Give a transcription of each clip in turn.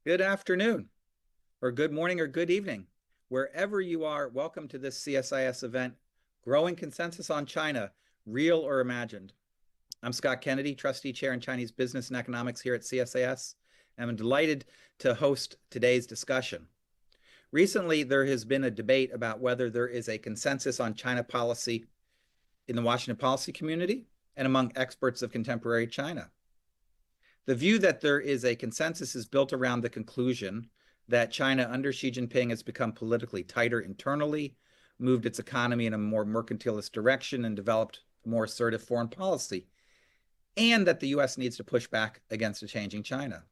Good afternoon, or good morning, or good evening. Wherever you are, welcome to this CSIS event, Growing Consensus on China, Real or Imagined. I'm Scott Kennedy, Trustee Chair in Chinese Business and Economics here at CSIS, and I'm delighted to host today's discussion. Recently, there has been a debate about whether there is a consensus on China policy in the Washington policy community and among experts of contemporary China. The view that there is a consensus is built around the conclusion that China under Xi Jinping has become politically tighter internally, moved its economy in a more mercantilist direction, and developed more assertive foreign policy, and that the U.S. needs to push back against a changing China.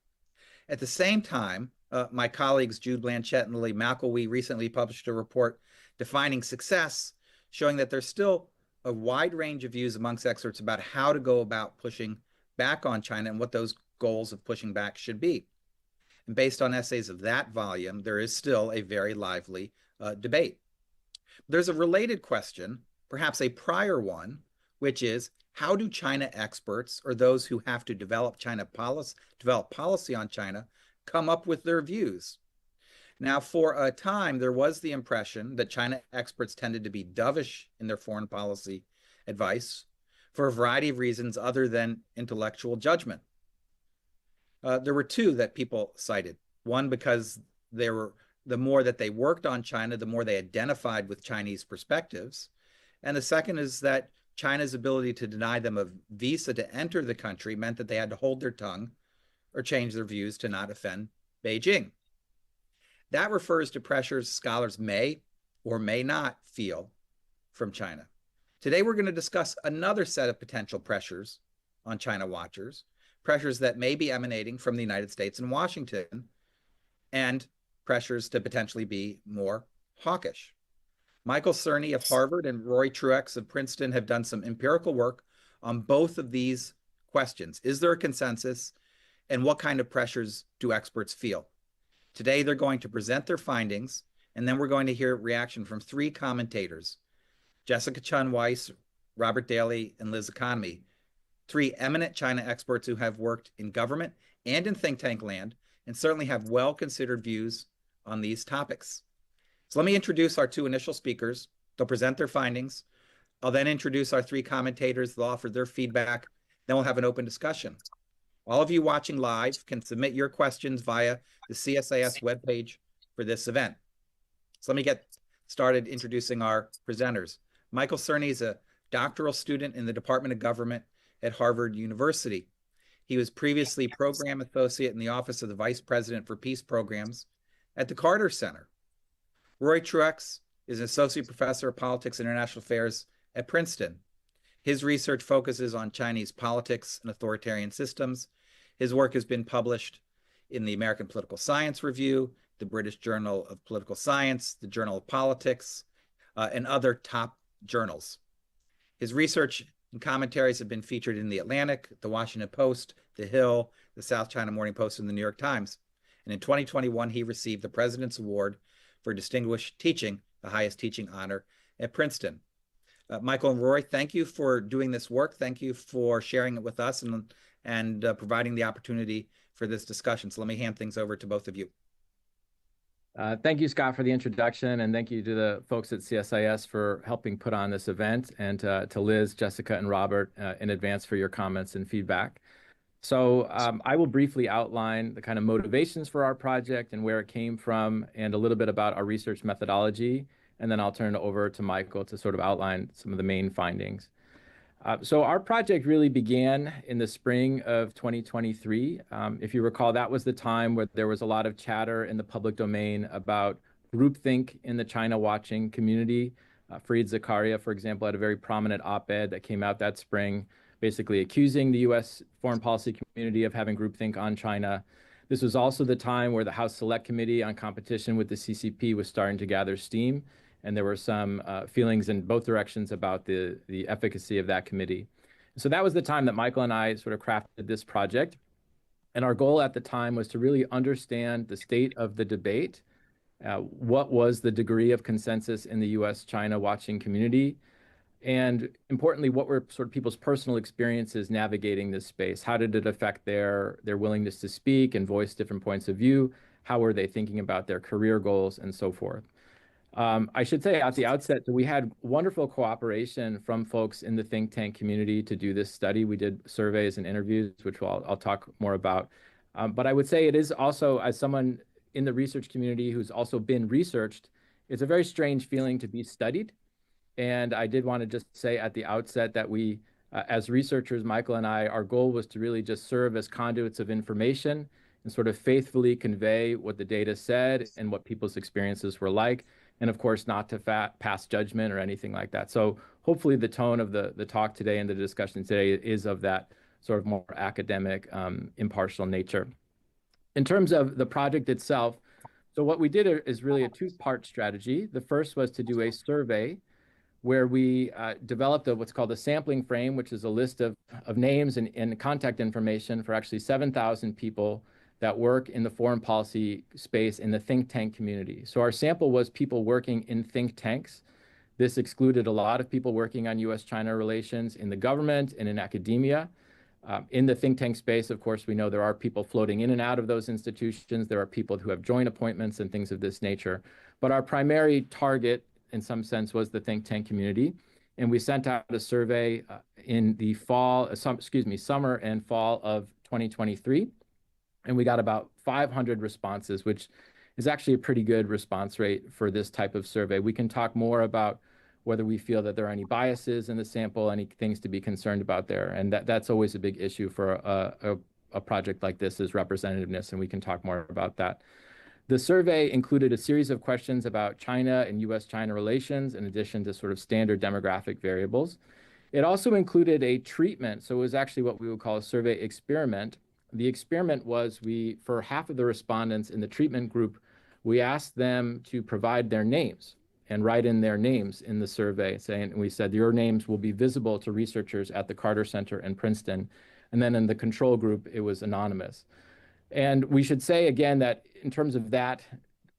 At the same time, my colleagues Jude Blanchett and Lily McElwee recently published a report defining success, showing that there's still a wide range of views amongst experts about how to go about pushing back on China and what those goals of pushing back should be. And based on essays of that volume, there is still a very lively debate. There's a related question, perhaps a prior one, which is how do China experts or those who have to develop policy on China come up with their views? Now, for a time, there was the impression that China experts tended to be dovish in their foreign policy advice for a variety of reasons other than intellectual judgment. There were two that people cited. One, because the more that they worked on China, the more they identified with Chinese perspectives. And the second is that China's ability to deny them a visa to enter the country meant that they had to hold their tongue or change their views to not offend Beijing. That refers to pressures scholars may or may not feel from China. Today, we're going to discuss another set of potential pressures on China watchers, pressures that may be emanating from the United States and Washington, and pressures to potentially be more hawkish. Michael Cerny of Harvard and Rory Truex of Princeton have done some empirical work on both of these questions. Is there a consensus, and what kind of pressures do experts feel? Today, they're going to present their findings, and then we're going to hear reaction from three commentators, Jessica Chen Weiss, Robert Daly, and Liz Economy, three eminent China experts who have worked in government and in think tank land and certainly have well-considered views on these topics. So let me introduce our two initial speakers. They'll present their findings. I'll then introduce our three commentators. They'll offer their feedback. Then we'll have an open discussion. All of you watching live can submit your questions via the CSIS webpage for this event. So let me get started introducing our presenters. Michael Cerny is a doctoral student in the Department of Government at Harvard University. He was previously program associate in the Office of the Vice President for Peace Programs at the Carter Center. Rory Truex is an associate professor of politics and international affairs at Princeton. His research focuses on Chinese politics and authoritarian systems. His work has been published in the American Political Science Review, the British Journal of Political Science, the Journal of Politics, and other top journals. His research and commentaries have been featured in The Atlantic, The Washington Post, The Hill, the South China Morning Post, and the New York Times. And in 2021, he received the President's Award for Distinguished Teaching, the highest teaching honor at Princeton. Michael and Rory, thank you for doing this work. Thank you for sharing it with us and providing the opportunity for this discussion. So let me hand things over to both of you. Thank you, Scott, for the introduction, and thank you to the folks at CSIS for helping put on this event, and to Liz, Jessica, and Robert in advance for your comments and feedback. So I will briefly outline the kind of motivations for our project and where it came from, and a little bit about our research methodology, and then I'll turn it over to Michael to sort of outline some of the main findings. So our project really began in the spring of 2023. If you recall, that was the time where there was a lot of chatter in the public domain about groupthink in the China watching community. Fareed Zakaria, for example, had a very prominent op-ed that came out that spring, basically accusing the U.S. foreign policy community of having groupthink on China. This was also the time where the House Select Committee on Competition with the CCP was starting to gather steam, and there were some feelings in both directions about the efficacy of that committee. So that was the time that Michael and I sort of crafted this project. And our goal at the time was to really understand the state of the debate, what was the degree of consensus in the U.S. China watching community, And importantly, what were sort of people's personal experiences navigating this space? How did it affect their willingness to speak and voice different points of view? How were they thinking about their career goals and so forth? I should say at the outset that we had wonderful cooperation from folks in the think tank community to do this study. We did surveys and interviews, which I'll talk more about. But I would say it is also, as someone in the research community who's also been researched, it's a very strange feeling to be studied. And I did want to just say at the outset that we, as researchers, Michael and I, our goal was to really just serve as conduits of information and sort of faithfully convey what the data said and what people's experiences were like. And of course, not to pass judgment or anything like that. So hopefully the tone of the talk today and the discussion today is of that sort of more academic, impartial nature. In terms of the project itself, so what we did is really a two-part strategy. The first was to do a survey where we developed what's called a sampling frame, which is a list of names and contact information for actually 7,000 people that work in the foreign policy space in the think tank community. So our sample was people working in think tanks. This excluded a lot of people working on U.S.-China relations in the government and in academia. In the think tank space, of course, we know there are people floating in and out of those institutions. There are people who have joint appointments and things of this nature. But our primary target, in some sense, was the think tank community. And we sent out a survey in the summer and fall of 2023. And we got about 500 responses, which is actually a pretty good response rate for this type of survey. We can talk more about whether we feel that there are any biases in the sample, any things to be concerned about there. And that's always a big issue for a project like this, is representativeness, and we can talk more about that. The survey included a series of questions about China and U.S.-China relations, in addition to sort of standard demographic variables. It also included a treatment, so it was actually what we would call a survey experiment. The experiment was for half of the respondents in the treatment group, we asked them to provide their names and write in their names in the survey, and we said, your names will be visible to researchers at the Carter Center in Princeton. And then in the control group, it was anonymous. And we should say again that in terms of that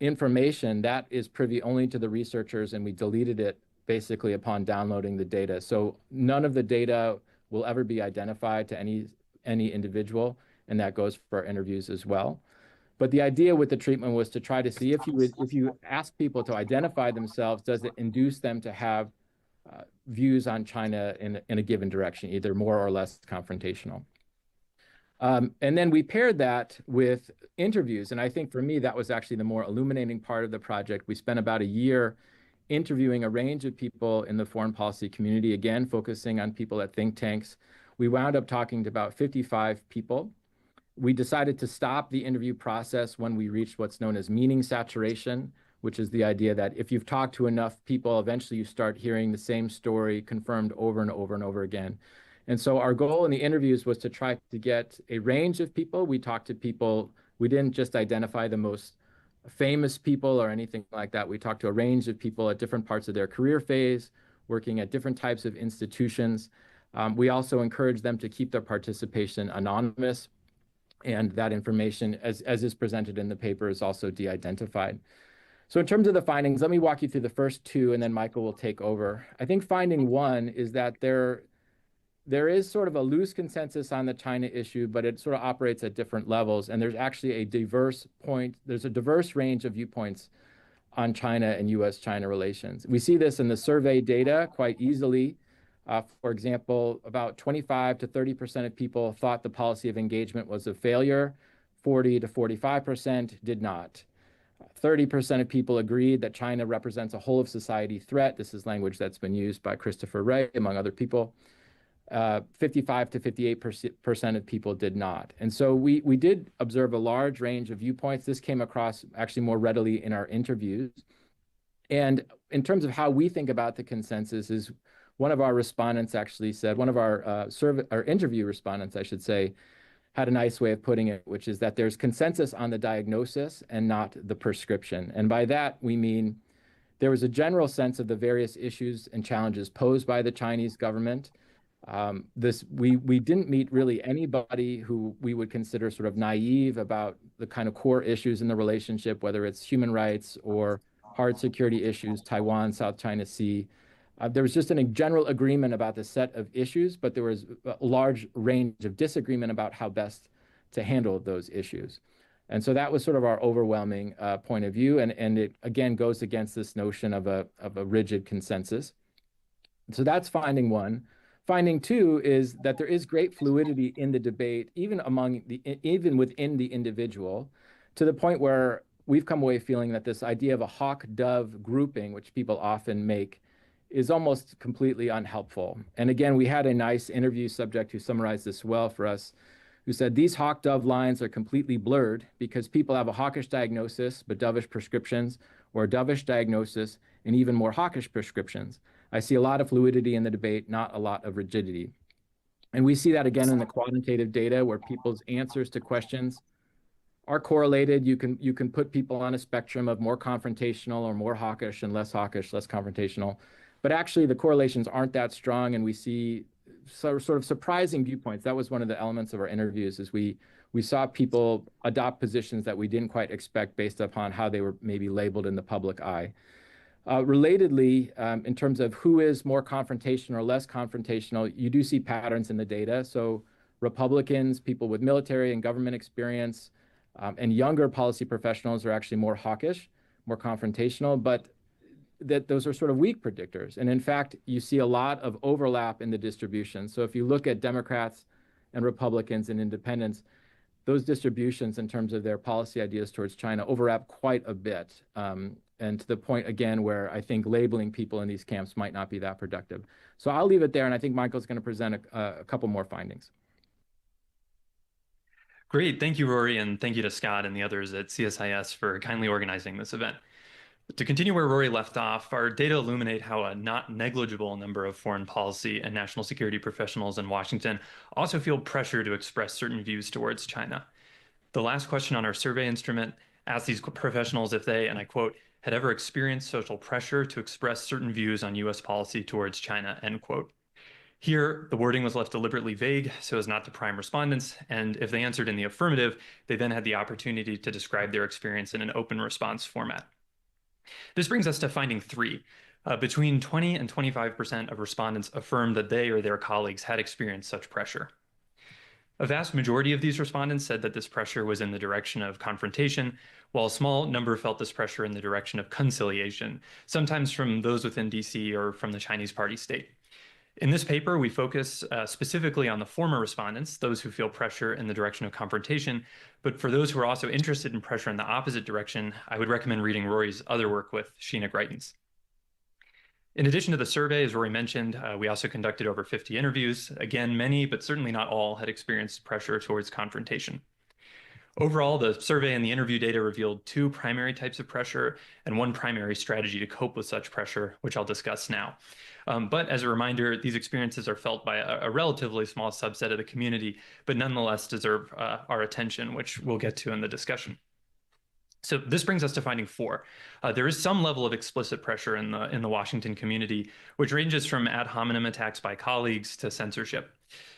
information, that is privy only to the researchers, and we deleted it basically upon downloading the data. So none of the data will ever be identified to any individual, and that goes for our interviews as well. But the idea with the treatment was to try to see if you ask people to identify themselves, does it induce them to have views on China in a given direction, either more or less confrontational. And then we paired that with interviews. And I think for me, that was actually the more illuminating part of the project. We spent about a year interviewing a range of people in the foreign policy community, again, focusing on people at think tanks. We wound up talking to about 55 people. We decided to stop the interview process when we reached what's known as meaning saturation, which is the idea that if you've talked to enough people, eventually you start hearing the same story confirmed over and over and over again. And so our goal in the interviews was to try to get a range of people. We talked to people. We didn't just identify the most famous people or anything like that. We talked to a range of people at different parts of their career phase, working at different types of institutions. We also encouraged them to keep their participation anonymous. And that information, as is presented in the paper, is also de-identified. So in terms of the findings, let me walk you through the first two, and then Michael will take over. I think finding one is that there is sort of a loose consensus on the China issue, but it sort of operates at different levels. And there's actually there's a diverse range of viewpoints on China and U.S.-China relations. We see this in the survey data quite easily. For example, about 25 to 30% of people thought the policy of engagement was a failure. 40 to 45% did not. 30% of people agreed that China represents a whole of society threat. This is language that's been used by Christopher Wray, among other people. 55 to 58% of people did not. And so we did observe a large range of viewpoints. This came across actually more readily in our interviews. And in terms of how we think about the consensus is, one of our respondents actually said, one of our interview respondents, I should say, had a nice way of putting it, which is that there's consensus on the diagnosis and not the prescription. And by that, we mean there was a general sense of the various issues and challenges posed by the Chinese government. We didn't meet really anybody who we would consider sort of naive about the kind of core issues in the relationship, whether it's human rights or hard security issues, Taiwan, South China Sea. There was just a general agreement about the set of issues, but there was a large range of disagreement about how best to handle those issues. And so that was sort of our overwhelming point of view. And it, again, goes against this notion of a rigid consensus. So that's finding one. Finding two is that there is great fluidity in the debate, even within the individual, to the point where we've come away feeling that this idea of a hawk-dove grouping, which people often make, is almost completely unhelpful. And again, we had a nice interview subject who summarized this well for us, who said these hawk-dove lines are completely blurred because people have a hawkish diagnosis but dovish prescriptions, or a dovish diagnosis and even more hawkish prescriptions. I see a lot of fluidity in the debate, not a lot of rigidity. And we see that again in the quantitative data where people's answers to questions are correlated. You can put people on a spectrum of more confrontational or more hawkish and less hawkish, less confrontational. But actually the correlations aren't that strong, and we see sort of surprising viewpoints. That was one of the elements of our interviews, is we saw people adopt positions that we didn't quite expect based upon how they were maybe labeled in the public eye. Relatedly, in terms of who is more confrontational or less confrontational, you do see patterns in the data. So Republicans, people with military and government experience, and younger policy professionals are actually more hawkish, more confrontational, but that those are sort of weak predictors. And in fact, you see a lot of overlap in the distribution. So if you look at Democrats and Republicans and independents, those distributions in terms of their policy ideas towards China overlap quite a bit. And to the point, again, where I think labeling people in these camps might not be that productive. So I'll leave it there, and I think Michael's going to present a couple more findings. Great. Thank you, Rory, and thank you to Scott and the others at CSIS for kindly organizing this event. To continue where Rory left off, our data illuminate how a not negligible number of foreign policy and national security professionals in Washington also feel pressure to express certain views towards China. The last question on our survey instrument asked these professionals if they, and I quote, had ever experienced social pressure to express certain views on U.S. policy towards China, end quote. Here, the wording was left deliberately vague so as not to prime respondents, and if they answered in the affirmative, they then had the opportunity to describe their experience in an open response format. This brings us to finding 3. Between 20 and 25% of respondents affirmed that they or their colleagues had experienced such pressure. A vast majority of these respondents said that this pressure was in the direction of confrontation, while a small number felt this pressure in the direction of conciliation, sometimes from those within DC or from the Chinese party state. In this paper, we focus specifically on the former respondents, those who feel pressure in the direction of confrontation. But for those who are also interested in pressure in the opposite direction, I would recommend reading Rory's other work with Sheena Greitens. In addition to the survey, as Rory mentioned, we also conducted over 50 interviews. Again, many, but certainly not all, had experienced pressure towards confrontation. Overall, the survey and the interview data revealed 2 primary types of pressure and 1 primary strategy to cope with such pressure, which I'll discuss now. But as a reminder, these experiences are felt by a relatively small subset of the community, but nonetheless deserve our attention, which we'll get to in the discussion. So this brings us to finding 4. There is some level of explicit pressure in the Washington community, which ranges from ad hominem attacks by colleagues to censorship.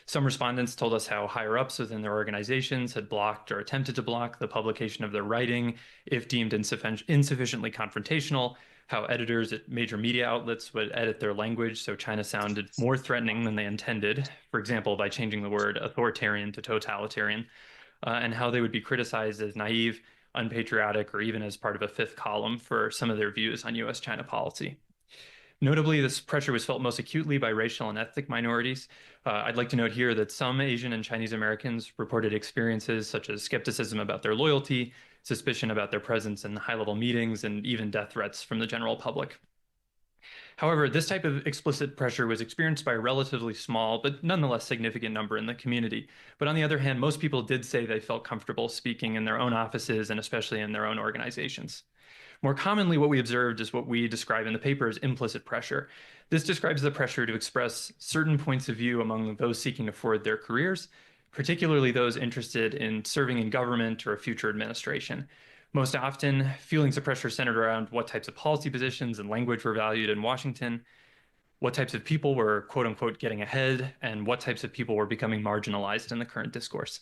Some respondents told us how higher-ups within their organizations had blocked or attempted to block the publication of their writing if deemed insufficiently confrontational, how editors at major media outlets would edit their language so China sounded more threatening than they intended, for example, by changing the word authoritarian to totalitarian, and how they would be criticized as naive, unpatriotic, or even as part of a 5th column for some of their views on U.S. China policy. Notably, this pressure was felt most acutely by racial and ethnic minorities. I'd like to note here that some Asian and Chinese Americans reported experiences such as skepticism about their loyalty, suspicion about their presence in high-level meetings, and even death threats from the general public. However, this type of explicit pressure was experienced by a relatively small, but nonetheless significant number in the community. But on the other hand, most people did say they felt comfortable speaking in their own offices and especially in their own organizations. More commonly, what we observed is what we describe in the paper as implicit pressure. This describes the pressure to express certain points of view among those seeking to forward their careers, particularly those interested in serving in government or a future administration. Most often, feelings of pressure centered around what types of policy positions and language were valued in Washington, what types of people were quote unquote getting ahead, and what types of people were becoming marginalized in the current discourse.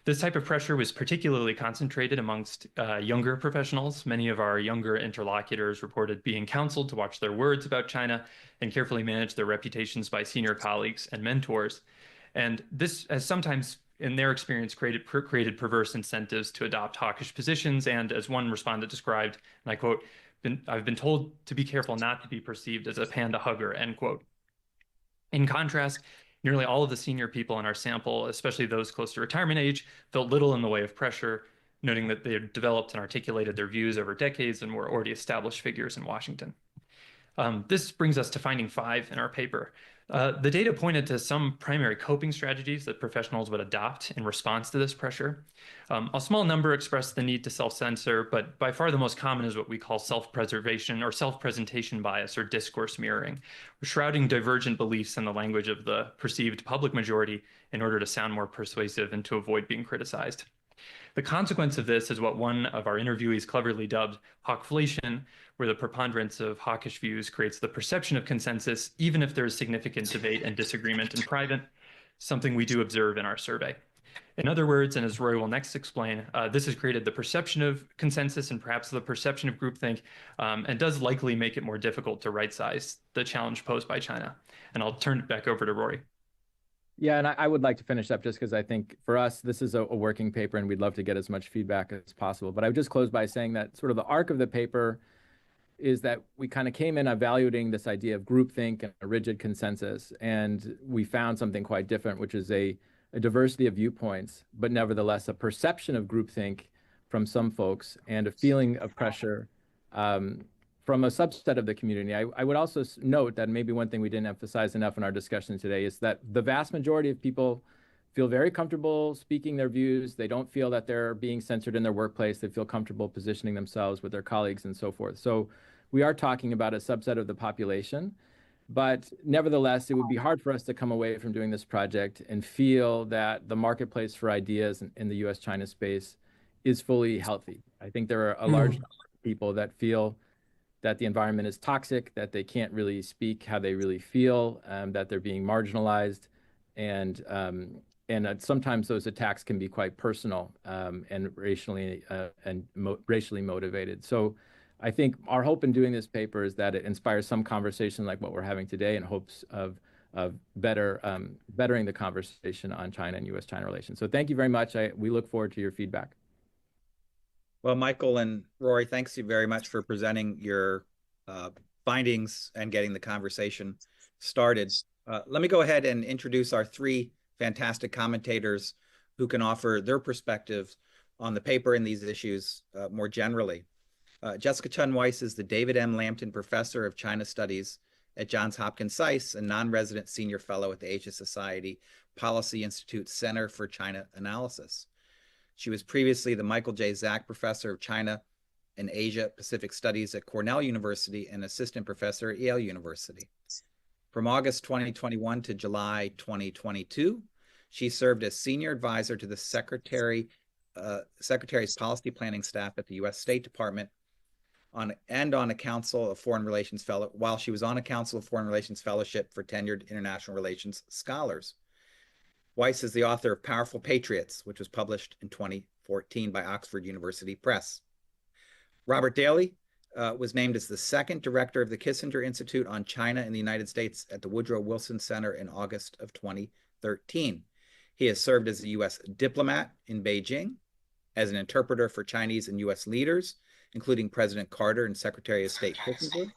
This type of pressure was particularly concentrated amongst younger professionals. Many of our younger interlocutors reported being counseled to watch their words about China and carefully manage their reputations by senior colleagues and mentors. And this has sometimes, in their experience, created perverse incentives to adopt hawkish positions. And as one respondent described, and I quote, I've been told to be careful not to be perceived as a panda hugger, end quote. In contrast, nearly all of the senior people in our sample, especially those close to retirement age, felt little in the way of pressure, noting that they had developed and articulated their views over decades and were already established figures in Washington. This brings us to finding 5 in our paper. The data pointed to some primary coping strategies that professionals would adopt in response to this pressure. A small number expressed the need to self-censor, but by far the most common is what we call self-preservation or self-presentation bias or discourse mirroring, shrouding divergent beliefs in the language of the perceived public majority in order to sound more persuasive and to avoid being criticized. The consequence of this is what one of our interviewees cleverly dubbed hawkflation, where the preponderance of hawkish views creates the perception of consensus, even if there is significant debate and disagreement in private, something we do observe in our survey. In other words, and as Rory will next explain, this has created the perception of consensus and perhaps the perception of groupthink, and does likely make it more difficult to right-size the challenge posed by China. And I'll turn it back over to Rory. Yeah, and I would like to finish up just because I think for us, this is a working paper and we'd love to get as much feedback as possible. But I would just close by saying that sort of the arc of the paper is that we kind of came in evaluating this idea of groupthink and a rigid consensus, and we found something quite different, which is a diversity of viewpoints, but nevertheless a perception of groupthink from some folks and a feeling of pressure from a subset of the community. I would also note that maybe one thing we didn't emphasize enough in our discussion today is that the vast majority of people feel very comfortable speaking their views. They don't feel that they're being censored in their workplace. They feel comfortable positioning themselves with their colleagues and so forth. So we are talking about a subset of the population, but nevertheless, it would be hard for us to come away from doing this project and feel that the marketplace for ideas in the U.S.-China space is fully healthy. I think there are a large number of people that feel that the environment is toxic, that they can't really speak how they really feel, that they're being marginalized, and sometimes those attacks can be quite personal and racially motivated. So I think our hope in doing this paper is that it inspires some conversation like what we're having today, in hopes of bettering the conversation on China and U.S. China relations. So thank you very much. We look forward to your feedback. Well, Michael and Rory, thanks you very much for presenting your findings and getting the conversation started. Let me go ahead and introduce our 3 fantastic commentators who can offer their perspectives on the paper and these issues more generally. Jessica Chen Weiss is the David M. Lambton Professor of China Studies at Johns Hopkins SAIS and non-resident senior fellow at the Asia Society Policy Institute Center for China Analysis. She was previously the Michael J. Zach Professor of China and Asia Pacific Studies at Cornell University and Assistant Professor at Yale University. From August 2021 to July 2022, she served as Senior Advisor to the Secretary's Policy Planning Staff at the U.S. State Department on a Council of Foreign Relations Fellow, while she was on a Council of Foreign Relations Fellowship for Tenured International Relations Scholars. Weiss is the author of Powerful Patriots, which was published in 2014 by Oxford University Press. Robert Daly was named as the 2nd director of the Kissinger Institute on China in the United States at the Woodrow Wilson Center in August of 2013. He has served as a U.S. diplomat in Beijing, as an interpreter for Chinese and U.S. leaders, including President Carter and Secretary of State Kissinger,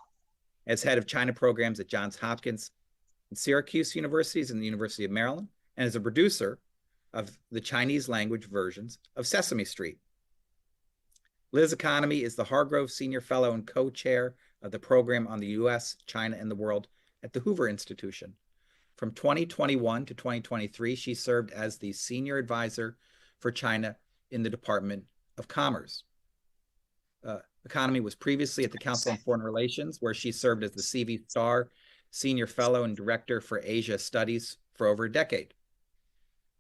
as head of China programs at Johns Hopkins and Syracuse Universities and the University of Maryland, and as a producer of the Chinese language versions of Sesame Street. Liz Economy is the Hargrove Senior Fellow and Co-Chair of the Program on the U.S., China, and the World at the Hoover Institution. From 2021 to 2023, she served as the Senior Advisor for China in the Department of Commerce. Economy was previously at the Council on Foreign Relations, where she served as the C.V. Starr Senior Fellow and Director for Asia Studies for over a decade.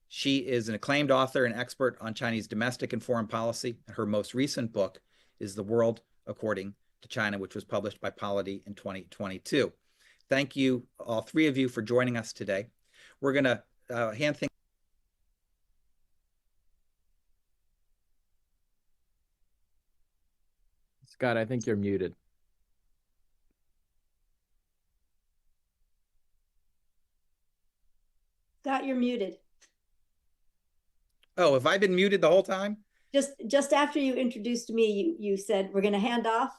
She is an acclaimed author and expert on Chinese domestic and foreign policy. Her most recent book is The World According to China, which was published by Polity in 2022. Thank you, all 3 of you, for joining us today. We're going to hand things Scott, I think you're muted. Scott, you're muted. Oh, have I been muted the whole time? Just after you introduced me, you said we're going to hand off.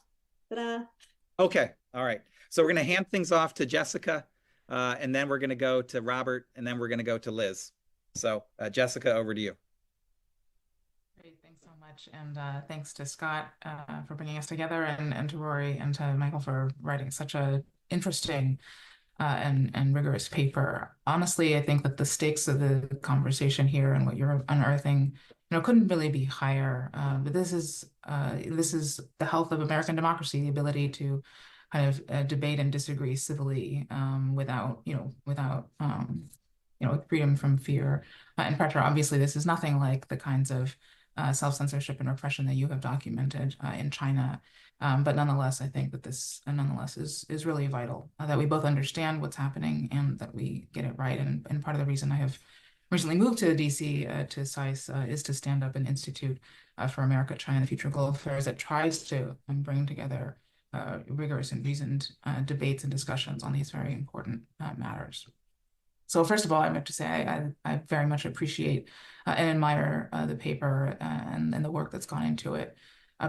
Ta-da. Okay, all right. So we're going to hand things off to Jessica, and then we're going to go to Robert, and then we're going to go to Liz. So Jessica, over to you. Great, thanks so much. And thanks to Scott for bringing us together, and to Rory and to Michael for writing such a interesting and rigorous paper. Honestly, I think that the stakes of the conversation here and what you're unearthing, couldn't really be higher. But this is the health of American democracy, the ability to kind of debate and disagree civilly without freedom from fear and pressure. Obviously, this is nothing like the kinds of self-censorship and repression that you have documented in China. But nonetheless, I think that this is really vital, that we both understand what's happening and that we get it right. And part of the reason I have recently moved to DC to SAIS is to stand up an institute for America, China, and the Future of Global Affairs that tries to bring together rigorous and reasoned debates and discussions on these very important matters. So first of all, I have to say I very much appreciate and admire the paper and the work that's gone into it.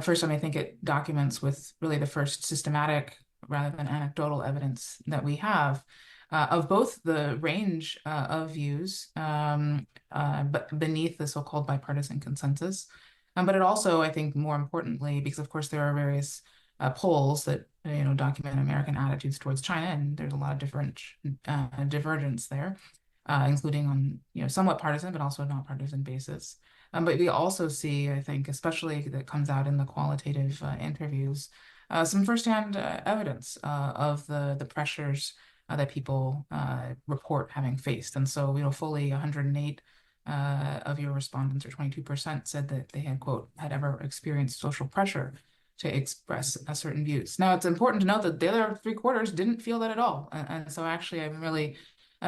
First, I think it documents with really the first systematic rather than anecdotal evidence that we have of both the range of views but beneath the so-called bipartisan consensus. But it also, I think, more importantly, because of course there are various polls that document American attitudes towards China, and there's a lot of different divergence there, including on somewhat partisan but also not partisan basis. But we also see, I think, especially that comes out in the qualitative interviews, some firsthand evidence of the pressures that people report having faced. And so, fully 108 of your respondents, or 22%, said that they had, quote, had ever experienced social pressure to express certain views. Now, it's important to note that the other 3/4 didn't feel that at all. And so actually, I'm really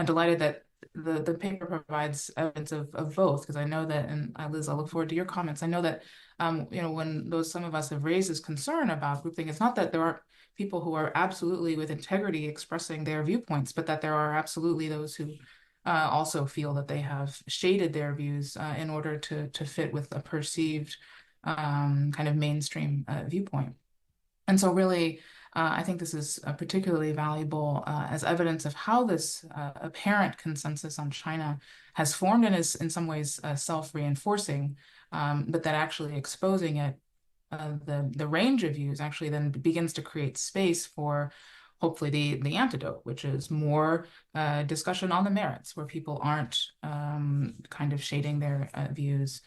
delighted that the paper provides evidence of both, because I know that, and Liz, I look forward to your comments. I know that, when some of us have raised this concern about groupthink, it's not that there aren't people who are absolutely with integrity expressing their viewpoints, but that there are absolutely those who also feel that they have shaded their views in order to fit with a perceived kind of mainstream viewpoint. And so really, I think this is particularly valuable as evidence of how this apparent consensus on China has formed and is in some ways self-reinforcing, but that actually exposing it, the range of views actually then begins to create space for hopefully the antidote, which is more discussion on the merits, where people aren't kind of shading their views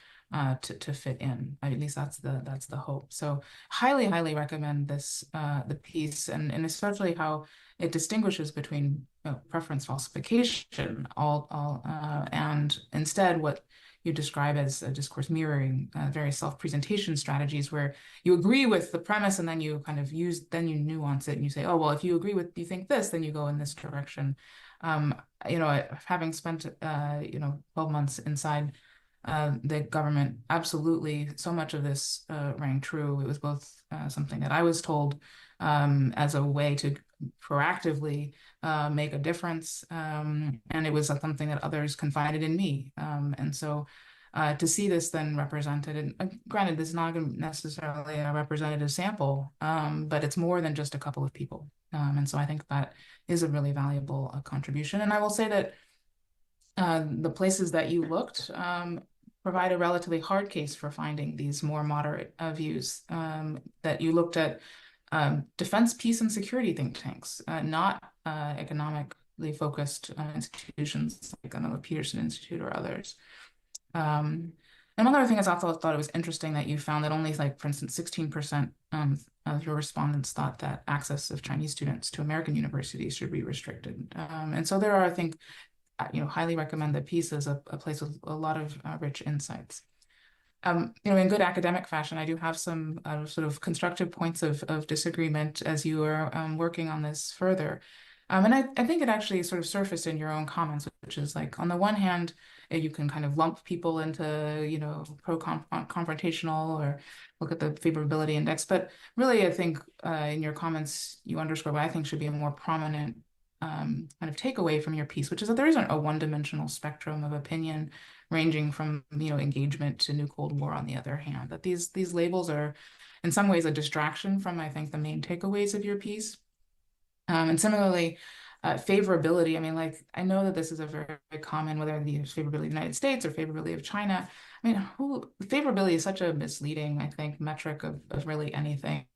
to fit in. At least that's the hope. So highly recommend this the piece, and especially how it distinguishes between preference falsification and instead what you describe as a discourse mirroring, various self-presentation strategies where you agree with the premise and then you kind of then you nuance it and you say, oh, well, if you think this, then you go in this direction. Having spent 12 months inside the government, absolutely, so much of this rang true. It was both something that I was told as a way to proactively make a difference, and it was something that others confided in me. And so to see this then represented, and granted, this is not necessarily a representative sample, but it's more than just a couple of people. And so I think that is a really valuable contribution. And I will say that the places that you looked provide a relatively hard case for finding these more moderate views, that you looked at defense, peace, and security think tanks, not economically focused institutions like the Peterson Institute or others. And one other thing is I thought it was interesting that you found that only, for instance, 16% of your respondents thought that access of Chinese students to American universities should be restricted. And so there are, I think, highly recommend the piece as a place with a lot of rich insights. In good academic fashion, I do have some sort of constructive points of disagreement as you are working on this further. And I think it actually sort of surfaced in your own comments, which is like, on the one hand, you can kind of lump people into, you know, pro-confrontational or look at the favorability index. But really, I think in your comments, you underscore what I think should be a more prominent kind of takeaway from your piece, which is that there isn't a one-dimensional spectrum of opinion ranging from, you know, engagement to new Cold War on the other hand, that these labels are in some ways a distraction from, I think, the main takeaways of your piece. And similarly, favorability. I mean, like, I know that this is a very, very common, whether it be favorability of the United States or favorability of China. I mean, favorability is such a misleading, I think, metric of really anything.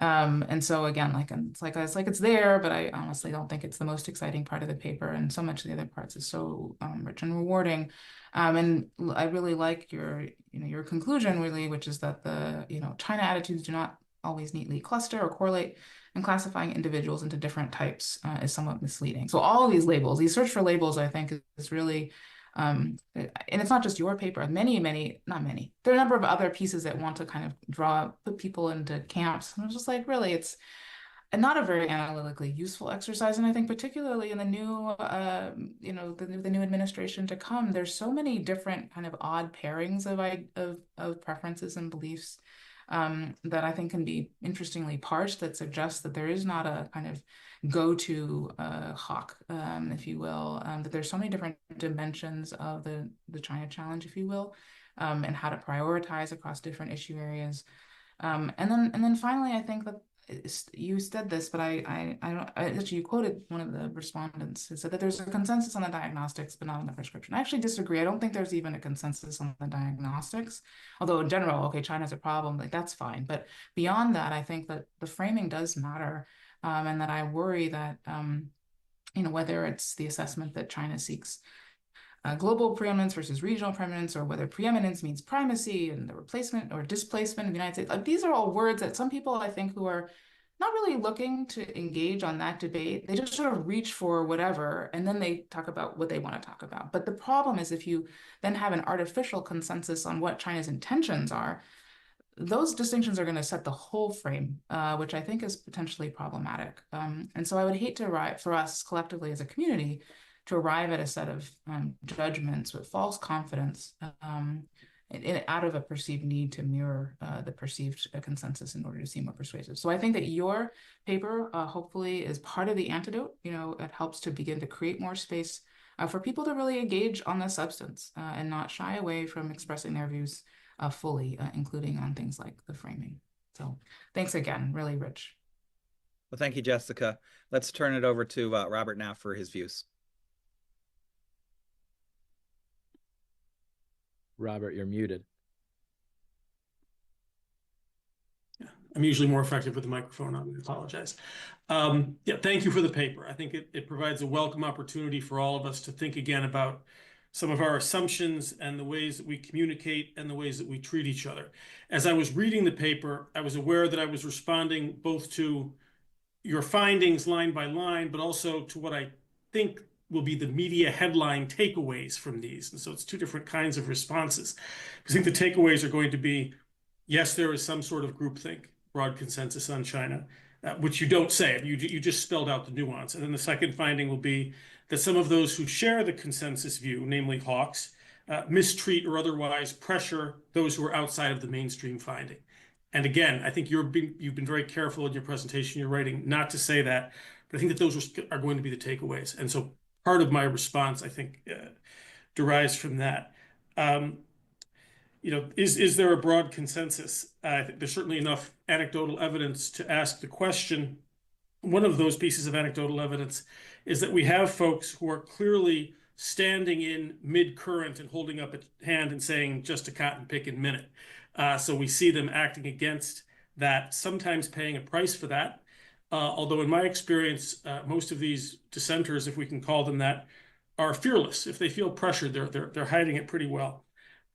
And so again, like, it's there, but I honestly don't think it's the most exciting part of the paper. And so much of the other parts is so rich and rewarding. And I really like your conclusion, really, which is that the, you know, China attitudes do not always neatly cluster or correlate, and classifying individuals into different types is somewhat misleading. So all of these labels, these search for labels, I think is really, and it's not just your paper, not many, there are a number of other pieces that want to kind of put people into camps. And I'm just like, really, it's not a very analytically useful exercise. And I think particularly in the new, you know, the new administration to come, there's so many different kind of odd pairings of preferences and beliefs that I think can be interestingly parsed, that suggests that there is not a kind of go-to hawk, if you will, that there's so many different dimensions of the China challenge, if you will, and how to prioritize across different issue areas. And then finally, I think that you said this, but actually you quoted one of the respondents who said that there's a consensus on the diagnostics, but not on the prescription. I actually disagree. I don't think there's even a consensus on the diagnostics, although in general, okay, China's a problem, like that's fine. But beyond that, I think that the framing does matter, and that I worry that, you know, whether it's the assessment that China seeks global preeminence versus regional preeminence, or whether preeminence means primacy and the replacement or displacement of the United States. Like, these are all words that some people, I think, who are not really looking to engage on that debate, they just sort of reach for whatever, and then they talk about what they want to talk about. But the problem is, if you then have an artificial consensus on what China's intentions are, those distinctions are going to set the whole frame, which I think is potentially problematic. And so I would hate to arrive, for us collectively as a community, to arrive at a set of judgments with false confidence out of a perceived need to mirror the perceived consensus in order to seem more persuasive. So I think that your paper hopefully is part of the antidote. You know, it helps to begin to create more space for people to really engage on the substance and not shy away from expressing their views fully, including on things like the framing. So thanks again, really rich. Well, thank you, Jessica. Let's turn it over to Robert now for his views. Robert, you're muted. Yeah, I'm usually more effective with the microphone on. I apologize. Yeah, thank you for the paper. I think it provides a welcome opportunity for all of us to think again about some of our assumptions and the ways that we communicate and the ways that we treat each other. As I was reading the paper, I was aware that I was responding both to your findings line by line, but also to what I think will be the media headline takeaways from these. And so it's two different kinds of responses. I think the takeaways are going to be, yes, there is some sort of groupthink, broad consensus on China, which you don't say. You just spelled out the nuance. And then the second finding will be that some of those who share the consensus view, namely hawks, mistreat or otherwise pressure those who are outside of the mainstream finding. And again, I think you've been very careful in your presentation, your writing, not to say that, but I think that those are going to be the takeaways. And so part of my response, I think, derives from that. You know, is there a broad consensus? I think there's certainly enough anecdotal evidence to ask the question. One of those pieces of anecdotal evidence is that we have folks who are clearly standing in mid-current and holding up a hand and saying, just a cotton picking minute. So we see them acting against that, sometimes paying a price for that. Although in my experience, most of these dissenters, if we can call them that, are fearless. If they feel pressured, they're hiding it pretty well.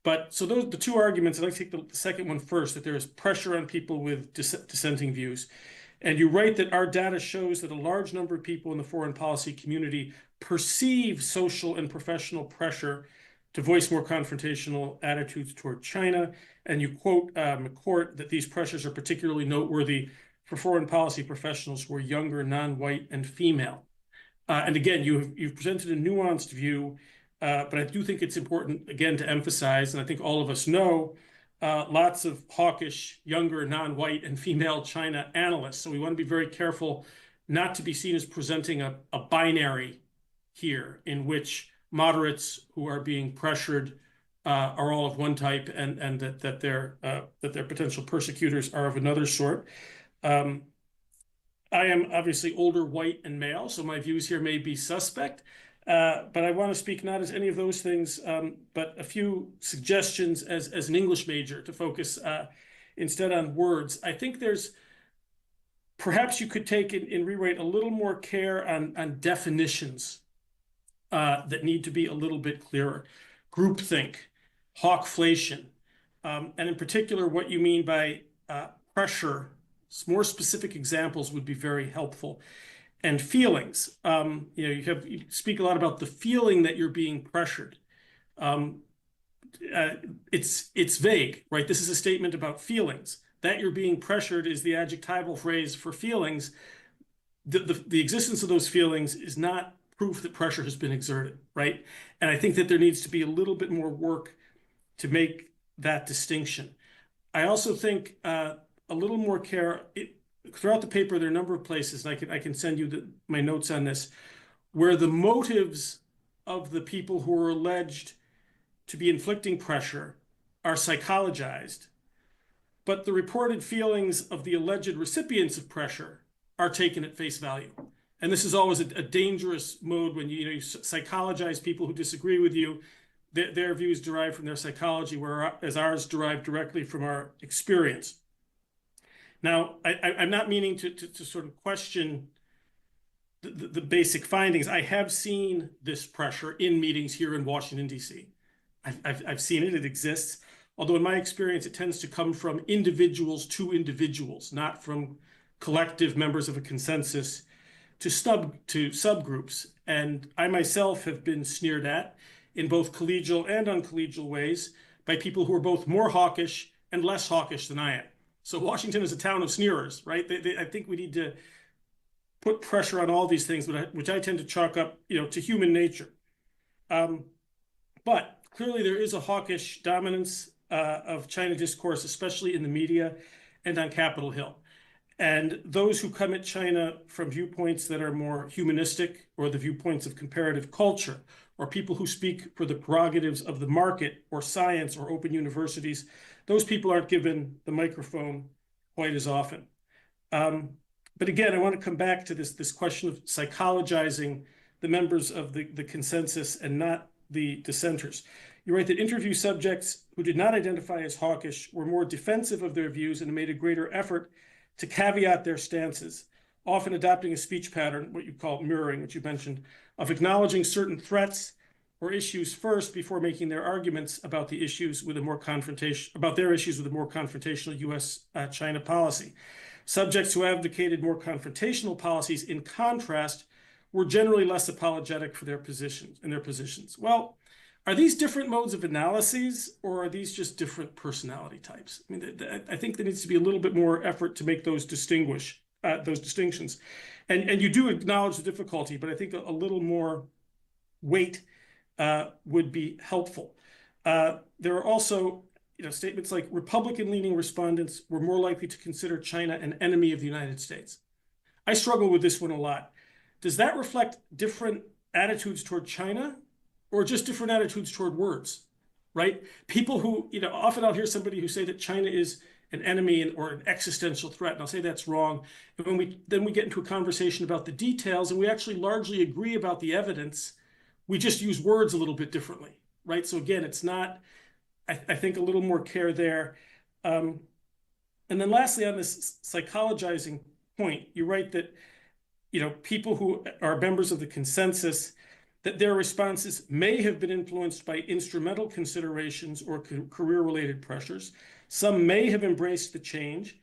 But so those the two arguments. I'd like to take the second one first, that there is pressure on people with dissenting views. And you write that our data shows that a large number of people in the foreign policy community perceive social and professional pressure to voice more confrontational attitudes toward China. And you quote McCourt that these pressures are particularly noteworthy for foreign policy professionals who are younger, non-white, and female. And again, you've presented a nuanced view, but I do think it's important, again, to emphasize, and I think all of us know, lots of hawkish, younger, non-white, and female China analysts. So we want to be very careful not to be seen as presenting a binary here in which moderates who are being pressured are all of one type, and that their potential persecutors are of another sort. I am obviously older, white, and male, so my views here may be suspect. But I want to speak not as any of those things, but a few suggestions as an English major to focus instead on words. I think perhaps you could take and rewrite a little more care on definitions that need to be a little bit clearer. Groupthink, hawkflation, and in particular, what you mean by pressure. More specific examples would be very helpful. And feelings, you speak a lot about the feeling that you're being pressured. It's vague, right? This is a statement about feelings. That you're being pressured is the adjectival phrase for feelings. The existence of those feelings is not proof that pressure has been exerted, right? And I think that there needs to be a little bit more work to make that distinction. I also think a little more care. Throughout the paper, there are a number of places, and I can send you my notes on this, where the motives of the people who are alleged to be inflicting pressure are psychologized, but the reported feelings of the alleged recipients of pressure are taken at face value. And this is always a dangerous mode when you psychologize people who disagree with you. Their views derive from their psychology, whereas ours derive directly from our experience. Now, I'm not meaning to sort of question the basic findings. I have seen this pressure in meetings here in Washington, D.C. I've seen it. It exists. Although in my experience, it tends to come from individuals to individuals, not from collective members of a consensus to subgroups. And I myself have been sneered at in both collegial and uncollegial ways by people who are both more hawkish and less hawkish than I am. So Washington is a town of sneerers, right? I think we need to put pressure on all these things, which I tend to chalk up, to human nature. But clearly there is a hawkish dominance of China discourse, especially in the media and on Capitol Hill. And those who come at China from viewpoints that are more humanistic, or the viewpoints of comparative culture, or people who speak for the prerogatives of the market or science or open universities, those people aren't given the microphone quite as often. But again, I want to come back to this question of psychologizing the members of the consensus and not the dissenters. You write that interview subjects who did not identify as hawkish were more defensive of their views and made a greater effort to caveat their stances, often adopting a speech pattern, what you call mirroring, which you mentioned, of acknowledging certain threats or issues first before making their arguments about the issues with a more confrontational U.S.-China policy. Subjects who advocated more confrontational policies, in contrast, were generally less apologetic for their positions. Well, are these different modes of analyses, or are these just different personality types? I mean, I think there needs to be a little bit more effort to make those distinctions. And you do acknowledge the difficulty, but I think a little more weight would be helpful. There are also statements like Republican-leaning respondents were more likely to consider China an enemy of the United States. I struggle with this one a lot. Does that reflect different attitudes toward China, or just different attitudes toward words, right? People who, often I'll hear somebody who say that China is an enemy or an existential threat, and I'll say that's wrong. And then we get into a conversation about the details, and we actually largely agree about the evidence. We just use words a little bit differently, right? So again, it's not, I think, a little more care there. And then lastly, on this psychologizing point, you write that, people who are members of the consensus, that their responses may have been influenced by instrumental considerations or career-related pressures. Some may have embraced the change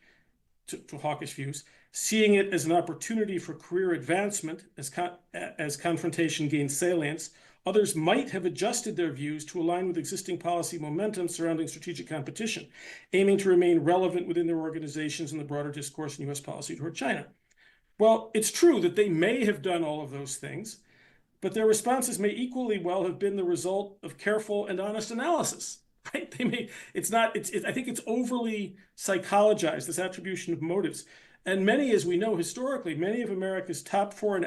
to hawkish views, seeing it as an opportunity for career advancement as confrontation gains salience. Others might have adjusted their views to align with existing policy momentum surrounding strategic competition, aiming to remain relevant within their organizations and the broader discourse in U.S. policy toward China. Well, it's true that they may have done all of those things, but their responses may equally well have been the result of careful and honest analysis, right? I think it's overly psychologized, this attribution of motives. And many, as we know historically, many of America's top foreign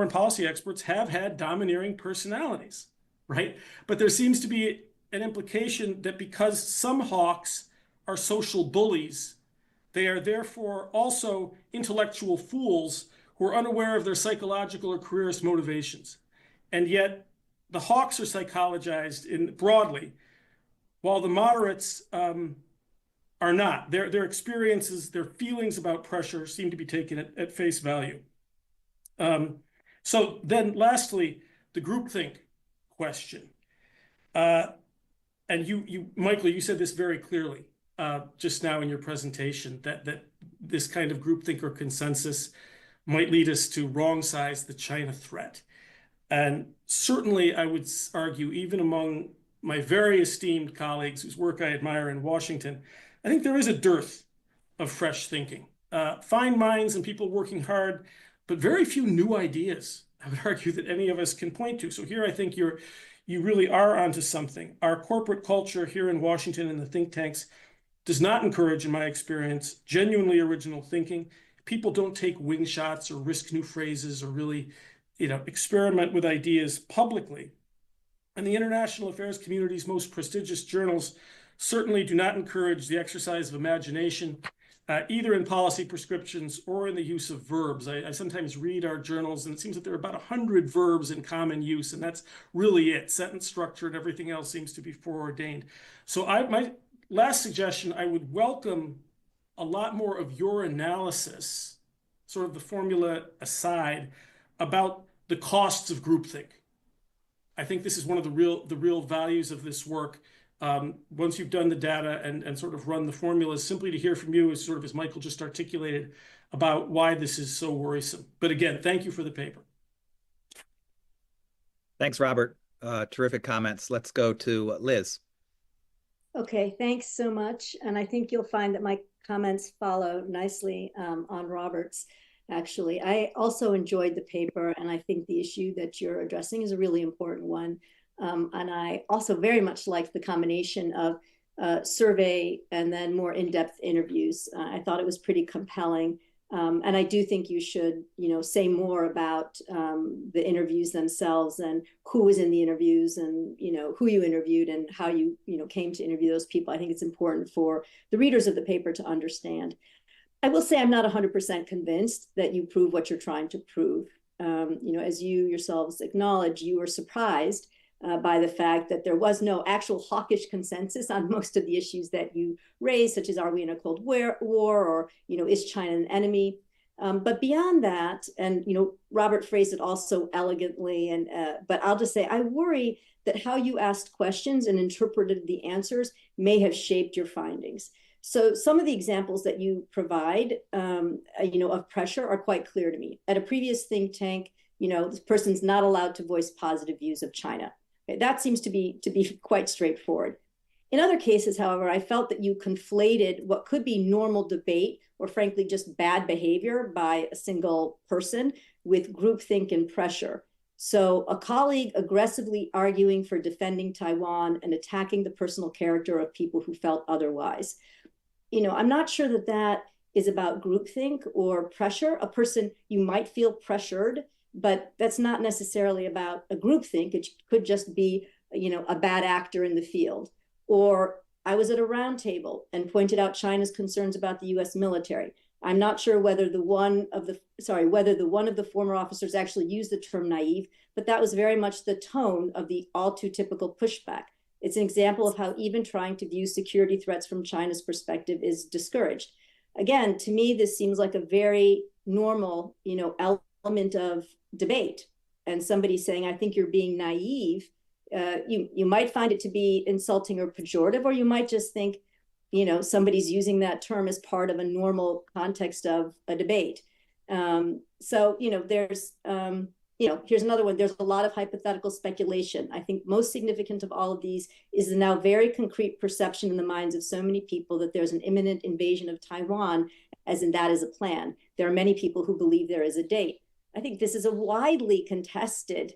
policy experts have had domineering personalities, right? But there seems to be an implication that because some hawks are social bullies, they are therefore also intellectual fools who are unaware of their psychological or careerist motivations. And yet the hawks are psychologized broadly, while the moderates are not. Their experiences, their feelings about pressure seem to be taken at face value. So then lastly, the groupthink question. And Michael, you said this very clearly just now in your presentation, that this kind of groupthink or consensus might lead us to wrong size the China threat. And certainly I would argue, even among my very esteemed colleagues whose work I admire in Washington, I think there is a dearth of fresh thinking. Fine minds and people working hard, but very few new ideas, I would argue, that any of us can point to. So here I think you really are onto something. Our corporate culture here in Washington and the think tanks does not encourage, in my experience, genuinely original thinking. People don't take wing shots or risk new phrases or really, experiment with ideas publicly. And the international affairs community's most prestigious journals certainly do not encourage the exercise of imagination, either in policy prescriptions or in the use of verbs. I sometimes read our journals, and it seems that there are about 100 verbs in common use, and that's really it. Sentence structure and everything else seems to be foreordained. So my last suggestion, I would welcome a lot more of your analysis, sort of the formula aside, about the costs of groupthink. I think this is one of the real values of this work. Once you've done the data and sort of run the formulas, simply to hear from you, is sort of, as Michael just articulated, about why this is so worrisome. But again, thank you for the paper. Thanks, Robert. Terrific comments. Let's go to Liz. Okay, thanks so much. And I think you'll find that my comments follow nicely on Robert's. Actually, I also enjoyed the paper, and I think the issue that you're addressing is a really important one. And I also very much liked the combination of survey and then more in-depth interviews. I thought it was pretty compelling. And I do think you should, say more about the interviews themselves and who was in the interviews and, who you interviewed and how you, came to interview those people. I think it's important for the readers of the paper to understand. I will say I'm not 100% convinced that you prove what you're trying to prove. As you yourselves acknowledge, you were surprised by the fact that there was no actual hawkish consensus on most of the issues that you raised, such as, are we in a Cold War, or, is China an enemy? But beyond that, and, Robert phrased it also elegantly, but I'll just say, I worry that how you asked questions and interpreted the answers may have shaped your findings. So some of the examples that you provide, of pressure are quite clear to me. At a previous think tank, this person's not allowed to voice positive views of China. Okay, that seems to be quite straightforward. In other cases, however, I felt that you conflated what could be normal debate or frankly just bad behavior by a single person with groupthink and pressure. So a colleague aggressively arguing for defending Taiwan and attacking the personal character of people who felt otherwise. I'm not sure that that is about groupthink or pressure. A person, you might feel pressured, but that's not necessarily about a groupthink. It could just be, a bad actor in the field. Or I was at a round table and pointed out China's concerns about the U.S. military. I'm not sure whether one of the former officers actually used the term naive, but that was very much the tone of the all too typical pushback. It's an example of how even trying to view security threats from China's perspective is discouraged. Again, to me, this seems like a very normal, element of debate. And somebody saying, I think you're being naive, you might find it to be insulting or pejorative, or you might just think, somebody's using that term as part of a normal context of a debate. Here's another one. There's a lot of hypothetical speculation. I think most significant of all of these is the now very concrete perception in the minds of so many people that there's an imminent invasion of Taiwan as in that is a plan. There are many people who believe there is a date. I think this is a widely contested,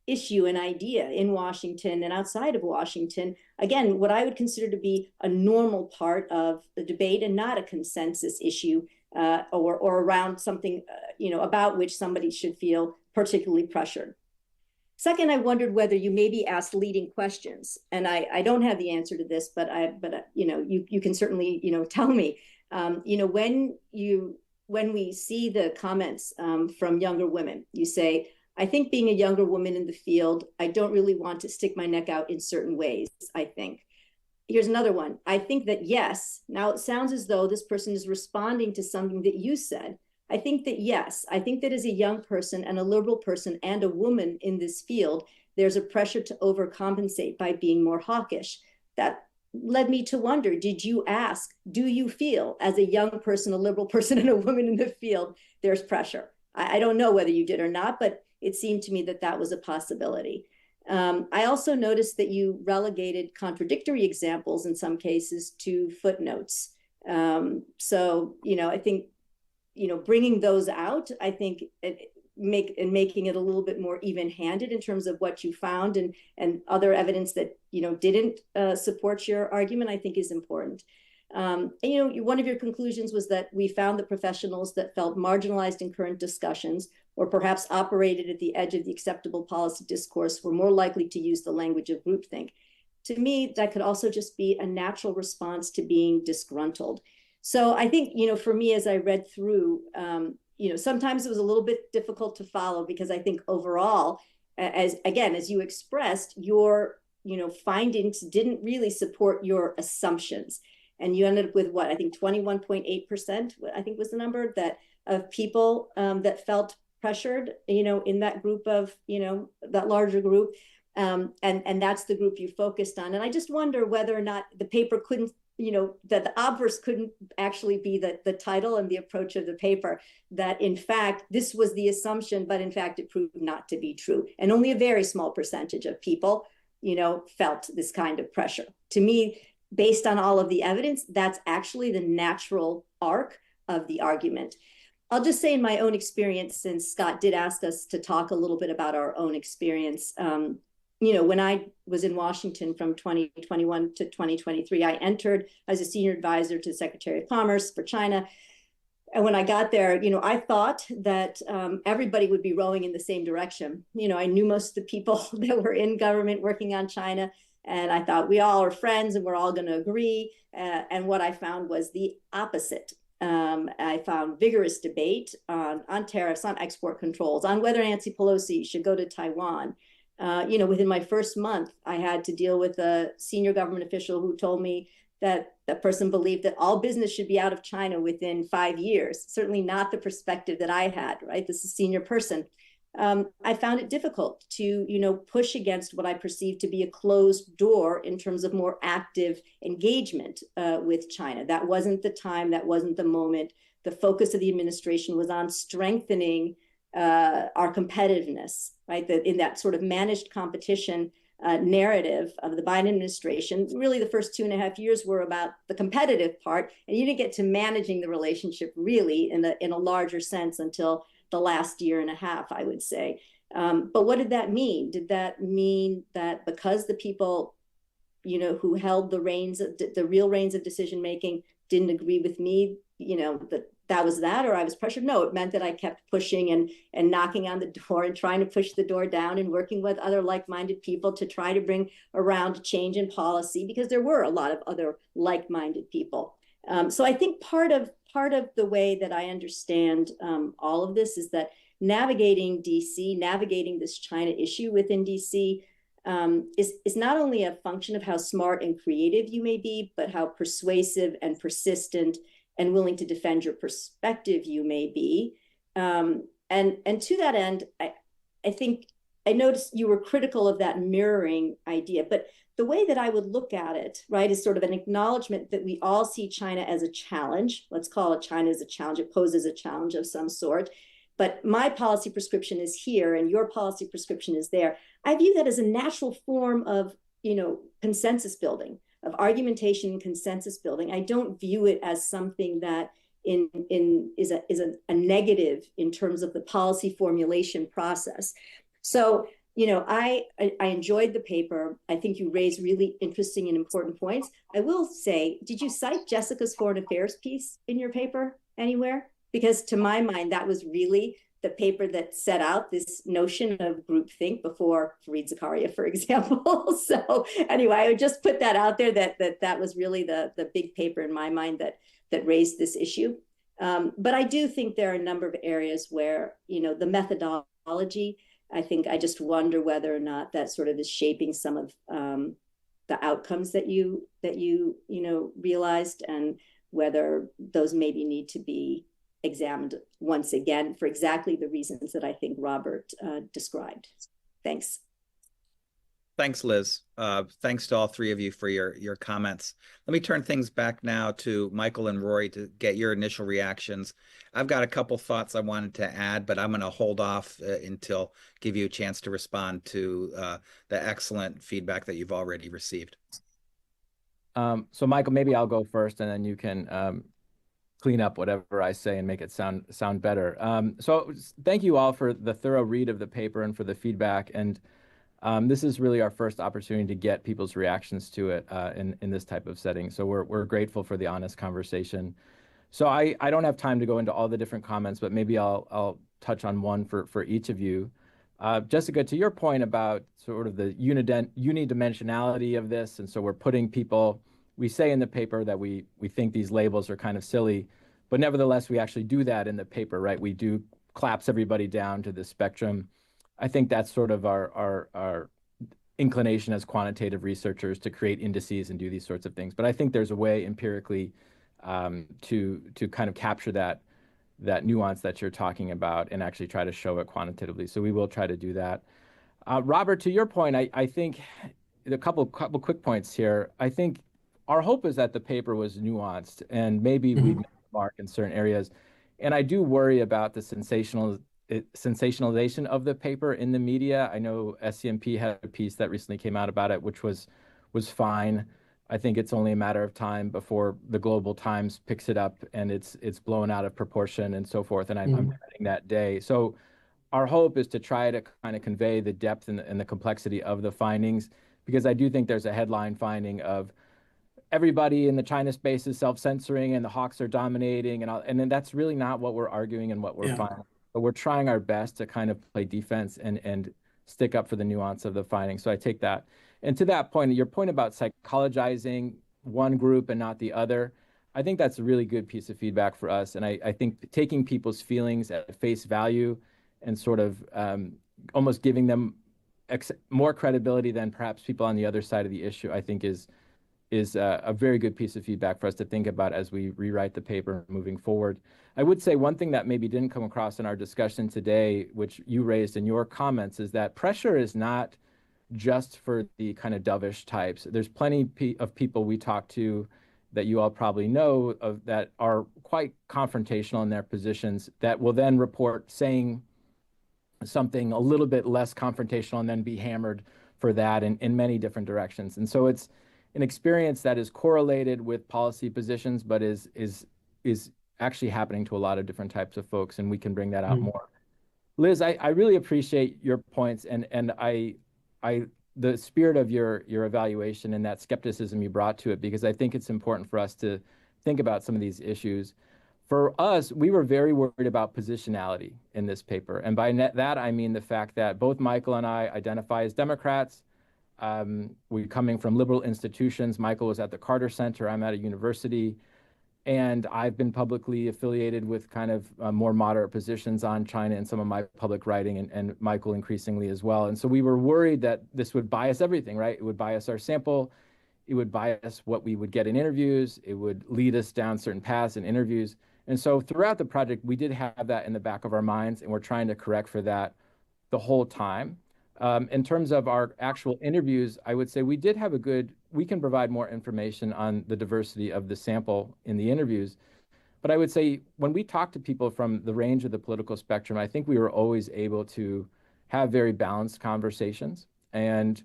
issue and idea in Washington and outside of Washington. Again, what I would consider to be a normal part of the debate and not a consensus issue or around something, about which somebody should feel particularly pressured. Second, I wondered whether you maybe asked leading questions, and I don't have the answer to this, but you can certainly tell me. When we see the comments from younger women, you say, I think being a younger woman in the field, I don't really want to stick my neck out in certain ways, I think. Here's another one. I think that yes, now it sounds as though this person is responding to something that you said. I think that yes, I think that as a young person and a liberal person and a woman in this field, there's a pressure to overcompensate by being more hawkish. That led me to wonder, did you ask, do you feel as a young person, a liberal person and a woman in the field, there's pressure? I don't know whether you did or not, but it seemed to me that that was a possibility. I also noticed that you relegated contradictory examples in some cases to footnotes. So, I think, bringing those out, I think making it a little bit more even-handed in terms of what you found and other evidence that, didn't support your argument, I think is important. One of your conclusions was that we found the professionals that felt marginalized in current discussions or perhaps operated at the edge of the acceptable policy discourse were more likely to use the language of groupthink. To me, that could also just be a natural response to being disgruntled. So I think, for me, as I read through, sometimes it was a little bit difficult to follow because I think overall, as you expressed, your, findings didn't really support your assumptions. And you ended up with what, I think 21.8%, I think was the number that of people that felt pressured, in that group of, that larger group. And that's the group you focused on. And I just wonder whether or not the paper couldn't, that the obverse couldn't actually be the title and the approach of the paper, that in fact, this was the assumption, but in fact, it proved not to be true. And only a very small percentage of people, felt this kind of pressure. To me, based on all of the evidence, that's actually the natural arc of the argument. I'll just say in my own experience, since Scott did ask us to talk a little bit about our own experience, when I was in Washington from 2021 to 2023, I entered as a senior advisor to the Secretary of Commerce for China. And when I got there, I thought that everybody would be rowing in the same direction. I knew most of the people that were in government working on China. And I thought we all are friends and we're all going to agree. And what I found was the opposite. I found vigorous debate on tariffs, on export controls, on whether Nancy Pelosi should go to Taiwan. Within my first month, I had to deal with a senior government official who told me that that person believed that all business should be out of China within 5 years. Certainly not the perspective that I had, right? This is a senior person. I found it difficult to, push against what I perceived to be a closed door in terms of more active engagement with China. That wasn't the time, that wasn't the moment. The focus of the administration was on strengthening our competitiveness, right? In that sort of managed competition narrative of the Biden administration. Really, the first 2.5 years were about the competitive part, and you didn't get to managing the relationship really in a larger sense until the last 1.5 years, I would say. But what did that mean? Did that mean that because the people, who held the reins, the real reins of decision making, didn't agree with me, that was that, or I was pressured? No, it meant that I kept pushing and knocking on the door and trying to push the door down and working with other like-minded people to try to bring around change in policy, because there were a lot of other like-minded people. So I think part of the way that I understand all of this is that navigating DC, navigating this China issue within DC is not only a function of how smart and creative you may be, but how persuasive and persistent and willing to defend your perspective you may be. And to that end, I think I noticed you were critical of that mirroring idea, but the way that I would look at it, right, is sort of an acknowledgement that we all see China as a challenge. Let's call it China as a challenge. It poses a challenge of some sort. But my policy prescription is here and your policy prescription is there. I view that as a natural form of, consensus building, of argumentation and consensus building. I don't view it as something that is a negative in terms of the policy formulation process. So, you know, I enjoyed the paper. I think you raised really interesting and important points. I will say, did you cite Jessica's foreign affairs piece in your paper anywhere? Because to my mind, that was really the paper that set out this notion of groupthink before Fareed Zakaria, for example. So anyway, I would just put that out there, that was really the big paper in my mind that raised this issue. But I do think there are a number of areas where, you know, the methodology, I think I just wonder whether or not that sort of is shaping some of the outcomes that you know, realized, and whether those maybe need to be examined once again for exactly the reasons that I think Robert described. Thanks. Thanks, Liz. Thanks to all three of you for your comments. Let me turn things back now to Michael and Rory to get your initial reactions. I've got a couple thoughts I wanted to add, but I'm going to hold off until give you a chance to respond to the excellent feedback that you've already received. So Michael, maybe I'll go first, and then you can clean up whatever I say and make it sound better. So thank you all for the thorough read of the paper and for the feedback. And this is really our first opportunity to get people's reactions to it in this type of setting. So we're grateful for the honest conversation. So I don't have time to go into all the different comments, but maybe I'll touch on one for each of you. Jessica, to your point about sort of the unidimensionality of this, and so we're putting people, we say in the paper that we think these labels are kind of silly, but nevertheless, we actually do that in the paper, right? We do collapse everybody down to the spectrum. I think that's sort of our inclination as quantitative researchers to create indices and do these sorts of things. But I think there's a way empirically to kind of capture that nuance that you're talking about and actually try to show it quantitatively. So we will try to do that. Robert, to your point, I think a couple quick points here. I think our hope is that the paper was nuanced, and maybe we missed the mark in certain areas. And I do worry about the sensationalization of the paper in the media. I know SCMP had a piece that recently came out about it, which was fine. I think it's only a matter of time before the Global Times picks it up and it's blown out of proportion and so forth. And I'm dreading that day. So our hope is to try to kind of convey the depth and the complexity of the findings, because I do think there's a headline finding of everybody in the China space is self-censoring and the hawks are dominating, and then that's really not what we're arguing and what we're finding. But we're trying our best to kind of play defense and stick up for the nuance of the findings. So I take that. And to that point, your point about psychologizing one group and not the other, I think that's a really good piece of feedback for us. And I think taking people's feelings at face value and sort of almost giving them more credibility than perhaps people on the other side of the issue, I think is a very good piece of feedback for us to think about as we rewrite the paper moving forward. I would say one thing that maybe didn't come across in our discussion today, which you raised in your comments, is that pressure is not just for the kind of dovish types. There's plenty of people we talk to that you all probably know of that are quite confrontational in their positions that will then report saying something a little bit less confrontational and then be hammered for that in many different directions. And so it's an experience that is correlated with policy positions, but is actually happening to a lot of different types of folks, and we can bring that out more. Liz, I really appreciate your points and the spirit of your evaluation and that skepticism you brought to it, because I think it's important for us to think about some of these issues. For us, we were very worried about positionality in this paper. And by that, I mean the fact that both Michael and I identify as Democrats. We're coming from liberal institutions. Michael was at the Carter Center. I'm at a university. And I've been publicly affiliated with kind of more moderate positions on China in some of my public writing, and Michael increasingly as well. And so we were worried that this would bias everything, right? It would bias our sample. It would bias what we would get in interviews. It would lead us down certain paths in interviews. And so throughout the project, we did have that in the back of our minds, and we're trying to correct for that the whole time. In terms of our actual interviews, I would say we did have we can provide more information on the diversity of the sample in the interviews. But I would say when we talk to people from the range of the political spectrum, I think we were always able to have very balanced conversations. And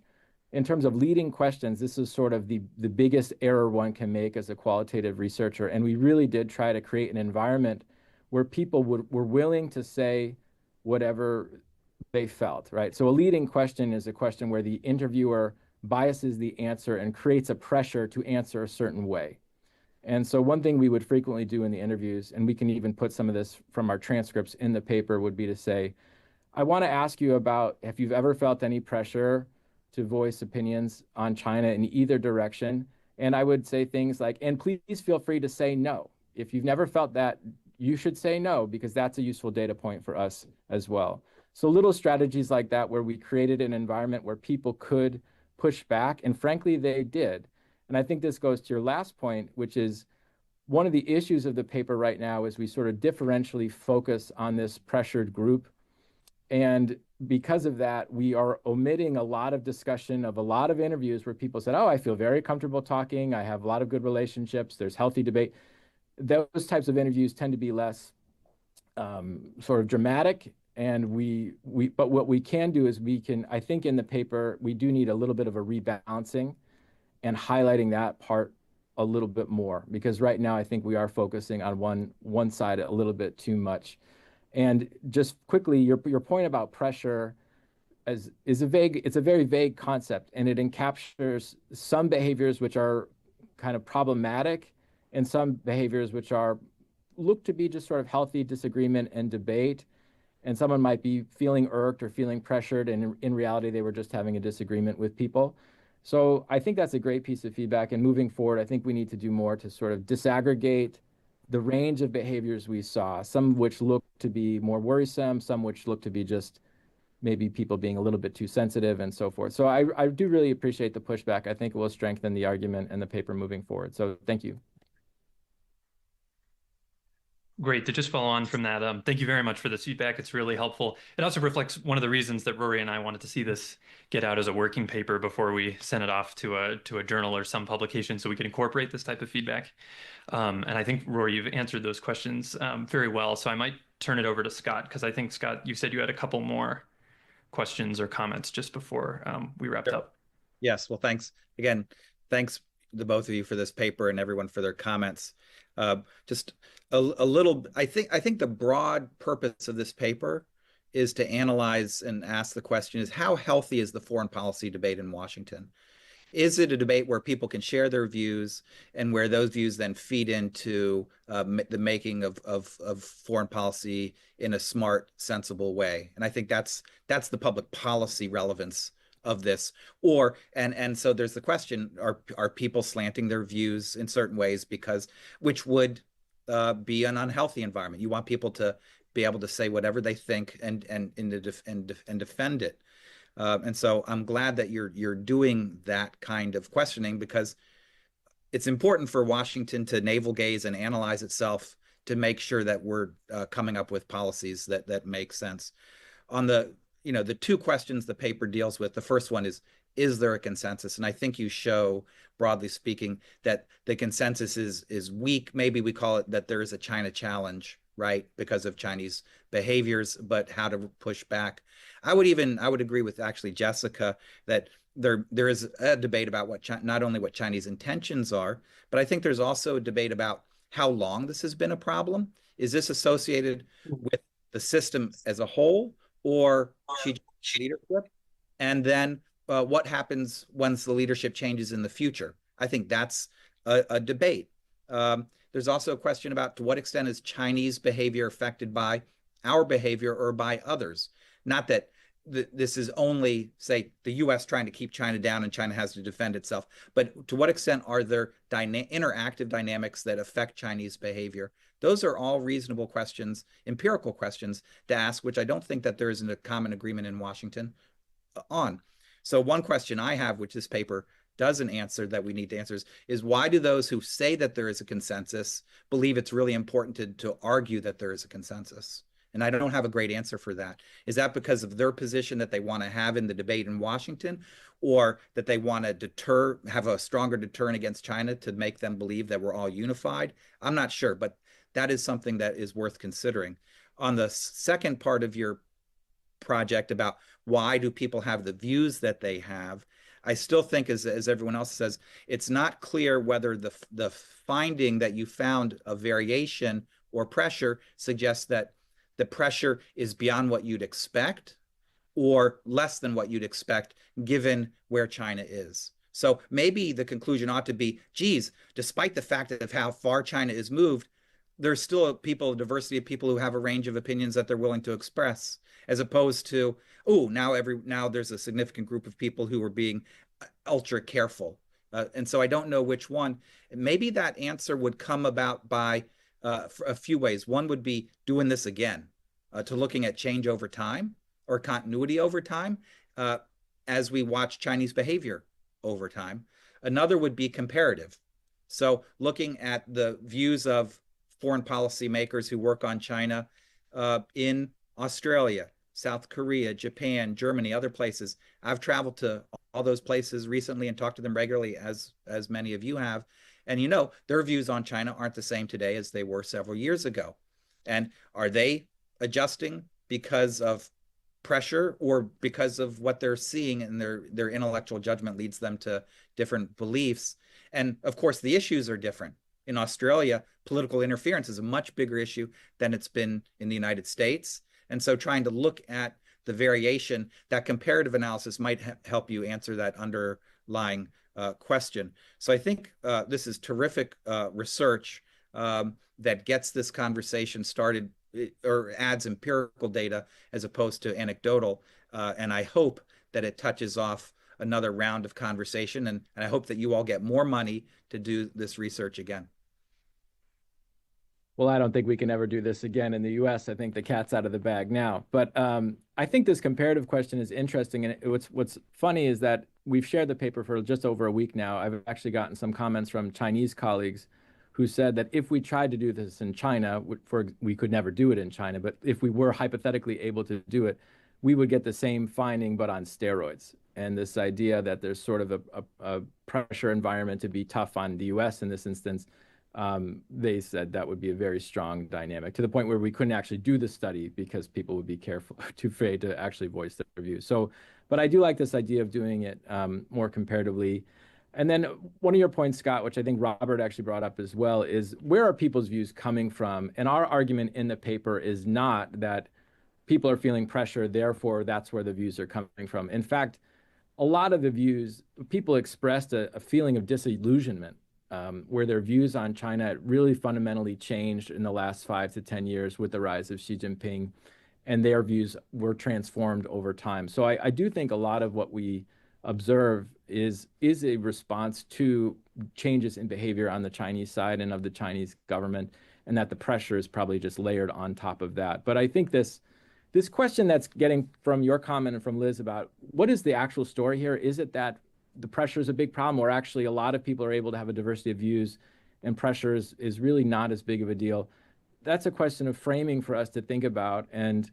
in terms of leading questions, this is sort of the biggest error one can make as a qualitative researcher. And we really did try to create an environment where people were willing to say whatever they felt, right? So a leading question is a question where the interviewer biases the answer and creates a pressure to answer a certain way. And so one thing we would frequently do in the interviews, and we can even put some of this from our transcripts in the paper, would be to say, I want to ask you about if you've ever felt any pressure to voice opinions on China in either direction. And I would say things like, and please feel free to say no. If you've never felt that, you should say no, because that's a useful data point for us as well. So little strategies like that, where we created an environment where people could push back, and frankly, they did. And I think this goes to your last point, which is one of the issues of the paper right now is we sort of differentially focus on this pressured group. And because of that, we are omitting a lot of discussion of a lot of interviews where people said, oh, I feel very comfortable talking. I have a lot of good relationships. There's healthy debate. Those types of interviews tend to be less sort of dramatic. And but what we can do is I think in the paper, we do need a little bit of a rebalancing and highlighting that part a little bit more, because right now I think we are focusing on one side a little bit too much. And just quickly, your point about pressure is a very vague concept, and it encaptures some behaviors which are kind of problematic and some behaviors which look to be just sort of healthy disagreement and debate. And someone might be feeling irked or feeling pressured, and in reality, they were just having a disagreement with people. So I think that's a great piece of feedback. And moving forward, I think we need to do more to sort of disaggregate the range of behaviors we saw, some which look to be more worrisome, some which look to be just maybe people being a little bit too sensitive and so forth. So I do really appreciate the pushback. I think it will strengthen the argument and the paper moving forward. So thank you. Great. To just follow on from that, thank you very much for this feedback. It's really helpful. It also reflects one of the reasons that Rory and I wanted to see this get out as a working paper before we sent it off to a journal or some publication, so we could incorporate this type of feedback. And I think, Rory, you've answered those questions very well. So I might turn it over to Scott, because I think, Scott, you said you had a couple more questions or comments just before we wrapped up. Yes. Well, thanks. Again, thanks to both of you for this paper and everyone for their comments. Just a little, I think the broad purpose of this paper is to analyze and ask the question is, how healthy is the foreign policy debate in Washington? Is it a debate where people can share their views and where those views then feed into the making of foreign policy in a smart, sensible way? And I think that's the public policy relevance of this. And so there's the question, are people slanting their views in certain ways, which would be an unhealthy environment? You want people to be able to say whatever they think and defend it. And so I'm glad that you're doing that kind of questioning, because it's important for Washington to navel gaze and analyze itself to make sure that we're coming up with policies that make sense. On the two questions the paper deals with, the first one is there a consensus? And I think you show, broadly speaking, that the consensus is weak. Maybe we call it that there is a China challenge, right, because of Chinese behaviors, but how to push back. I would agree with actually Jessica that there is a debate about not only what Chinese intentions are, but I think there's also a debate about how long this has been a problem. Is this associated with the system as a whole, or Xi Jinping's leadership? And then what happens once the leadership changes in the future? I think that's a debate. There's also a question about to what extent is Chinese behavior affected by our behavior or by others? Not that this is only, say, the U.S. trying to keep China down and China has to defend itself, but to what extent are there interactive dynamics that affect Chinese behavior? Those are all reasonable questions, empirical questions to ask, which I don't think that there isn't a common agreement in Washington on. So one question I have, which this paper doesn't answer, that we need to answer, is why do those who say that there is a consensus believe it's really important to argue that there is a consensus? And I don't have a great answer for that. Is that because of their position that they want to have in the debate in Washington, or that they want to have a stronger deterrent against China to make them believe that we're all unified? I'm not sure, but that is something that is worth considering. On the second part of your project about why do people have the views that they have, I still think, as everyone else says, it's not clear whether the finding that you found of variation or pressure suggests that the pressure is beyond what you'd expect or less than what you'd expect given where China is. So maybe the conclusion ought to be, geez, despite the fact of how far China is moved, there's still a diversity of people who have a range of opinions that they're willing to express, as opposed to, oh, now there's a significant group of people who are being ultra careful. And so I don't know which one. Maybe that answer would come about by a few ways. One would be doing this again, to looking at change over time or continuity over time as we watch Chinese behavior over time. Another would be comparative. So looking at the views of foreign policy makers who work on China in Australia, South Korea, Japan, Germany, other places. I've traveled to all those places recently and talked to them regularly, as many of you have. And you know, their views on China aren't the same today as they were several years ago. And are they adjusting because of pressure or because of what they're seeing and their intellectual judgment leads them to different beliefs? And of course, the issues are different. In Australia, political interference is a much bigger issue than it's been in the United States. And so trying to look at the variation, that comparative analysis might help you answer that underlying question. So I think this is terrific research that gets this conversation started or adds empirical data as opposed to anecdotal. And I hope that it touches off another round of conversation. And I hope that you all get more money to do this research again. Well, I don't think we can ever do this again in the U.S. I think the cat's out of the bag now. But I think this comparative question is interesting. And what's funny is that we've shared the paper for just over a week now. I've actually gotten some comments from Chinese colleagues who said that if we tried to do this in China, we could never do it in China, but if we were hypothetically able to do it, we would get the same finding, but on steroids. And this idea that there's sort of a pressure environment to be tough on the U.S. in this instance, they said that would be a very strong dynamic, to the point where we couldn't actually do the study because people would be too afraid to actually voice their view. So, but I do like this idea of doing it more comparatively. And then one of your points, Scott, which I think Robert actually brought up as well, is where are people's views coming from? And our argument in the paper is not that people are feeling pressure, therefore that's where the views are coming from. In fact, a lot of the views, people expressed a feeling of disillusionment, where their views on China really fundamentally changed in the last 5 to 10 years with the rise of Xi Jinping, and their views were transformed over time. So I do think a lot of what we observe is a response to changes in behavior on the Chinese side and of the Chinese government, and that the pressure is probably just layered on top of that. But I think this question that's getting from your comment and from Liz about what is the actual story here? Is it that the pressure is a big problem, or actually a lot of people are able to have a diversity of views and pressure is really not as big of a deal? That's a question of framing for us to think about. And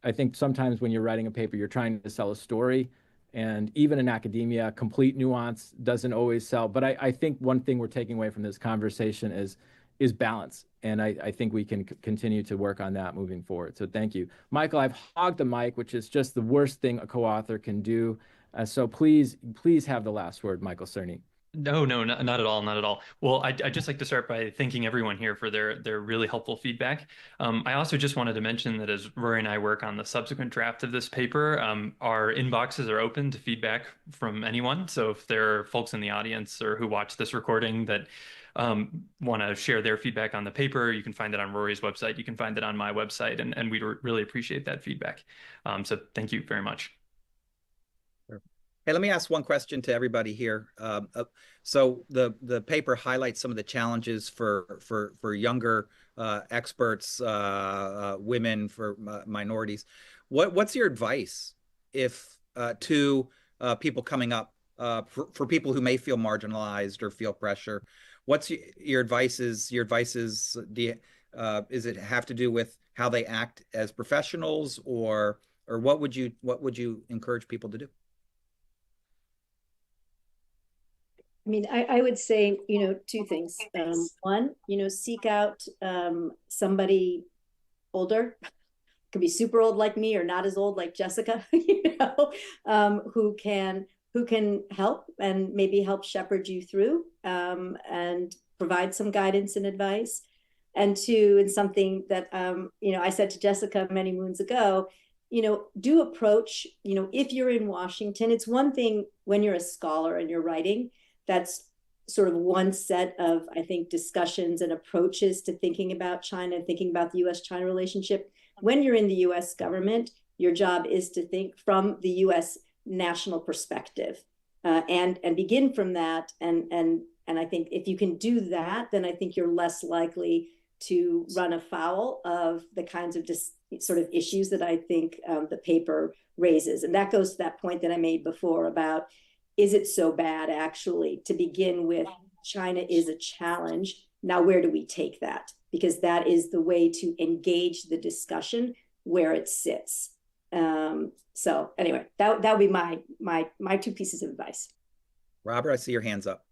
I think sometimes when you're writing a paper, you're trying to sell a story. And even in academia, complete nuance doesn't always sell. But I think one thing we're taking away from this conversation is balance. And I think we can continue to work on that moving forward. So thank you. Michael, I've hogged the mic, which is just the worst thing a co-author can do. So please have the last word, Michael Cerny. No, not at all, not at all. Well, I'd just like to start by thanking everyone here for their really helpful feedback. I also just wanted to mention that as Rory and I work on the subsequent draft of this paper, our inboxes are open to feedback from anyone. So if there are folks in the audience or who watch this recording that want to share their feedback on the paper, you can find it on Rory's website. You can find it on my website, and we'd really appreciate that feedback. So thank you very much. Hey, let me ask one question to everybody here. So the paper highlights some of the challenges for younger experts, women, for minorities. What's your advice to people coming up, for people who may feel marginalized or feel pressure? What's your advice? Is does it have to do with how they act as professionals, or what would you encourage people to do? I mean, I would say, two things. One, seek out somebody older, could be super old like me or not as old like Jessica, who can who can help and maybe help shepherd you through and provide some guidance and advice. And two, and something that, I said to Jessica many moons ago, do approach, if you're in Washington, it's one thing when you're a scholar and you're writing, that's sort of one set of, I think, discussions and approaches to thinking about China, thinking about the U.S.-China relationship. When you're in the U.S. government, your job is to think from the U.S. national perspective and begin from that. And I think if you can do that, then I think you're less likely to run afoul of the kinds of sort of issues that I think the paper raises. And that goes to that point that I made before about, is it so bad actually to begin with? China is a challenge. Now, where do we take that? Because that is the way to engage the discussion where it sits. So anyway, that would be my two pieces of advice. Robert, I see your hands up.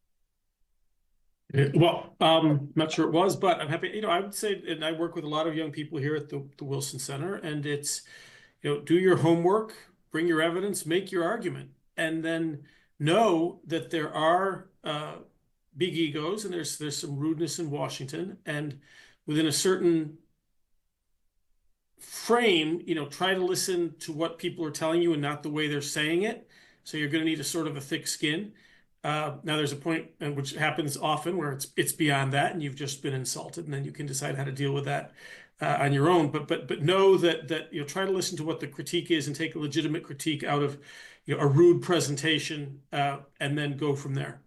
Well, not sure it was, but I'm happy. I would say, and I work with a lot of young people here at the Wilson Center, and it's, do your homework, bring your evidence, make your argument, and then know that there are big egos and there's some rudeness in Washington, and within a certain frame, try to listen to what people are telling you and not the way they're saying it. So you're going to need a sort of a thick skin. Now there's a point which happens often where it's beyond that and you've just been insulted, and then you can decide how to deal with that on your own. But know that try to listen to what the critique is and take a legitimate critique out of a rude presentation and then go from there.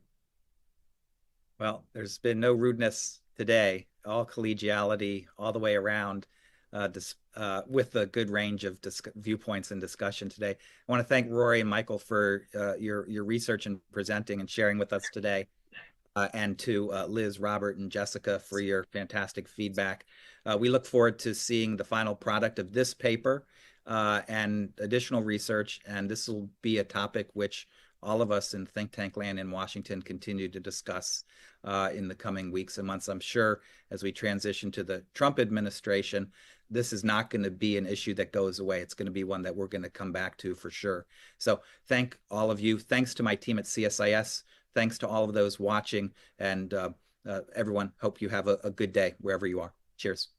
Well, there's been no rudeness today, all collegiality all the way around. With a good range of viewpoints and discussion today. I want to thank Rory and Michael for your research and presenting and sharing with us today, and to Liz, Robert, and Jessica for your fantastic feedback. We look forward to seeing the final product of this paper and additional research, and this will be a topic which all of us in think tank land in Washington continue to discuss in the coming weeks and months. I'm sure as we transition to the Trump administration, this is not going to be an issue that goes away. It's going to be one that we're going to come back to for sure. So thank all of you. Thanks to my team at CSIS. Thanks to all of those watching, and everyone. Hope you have a good day wherever you are. Cheers.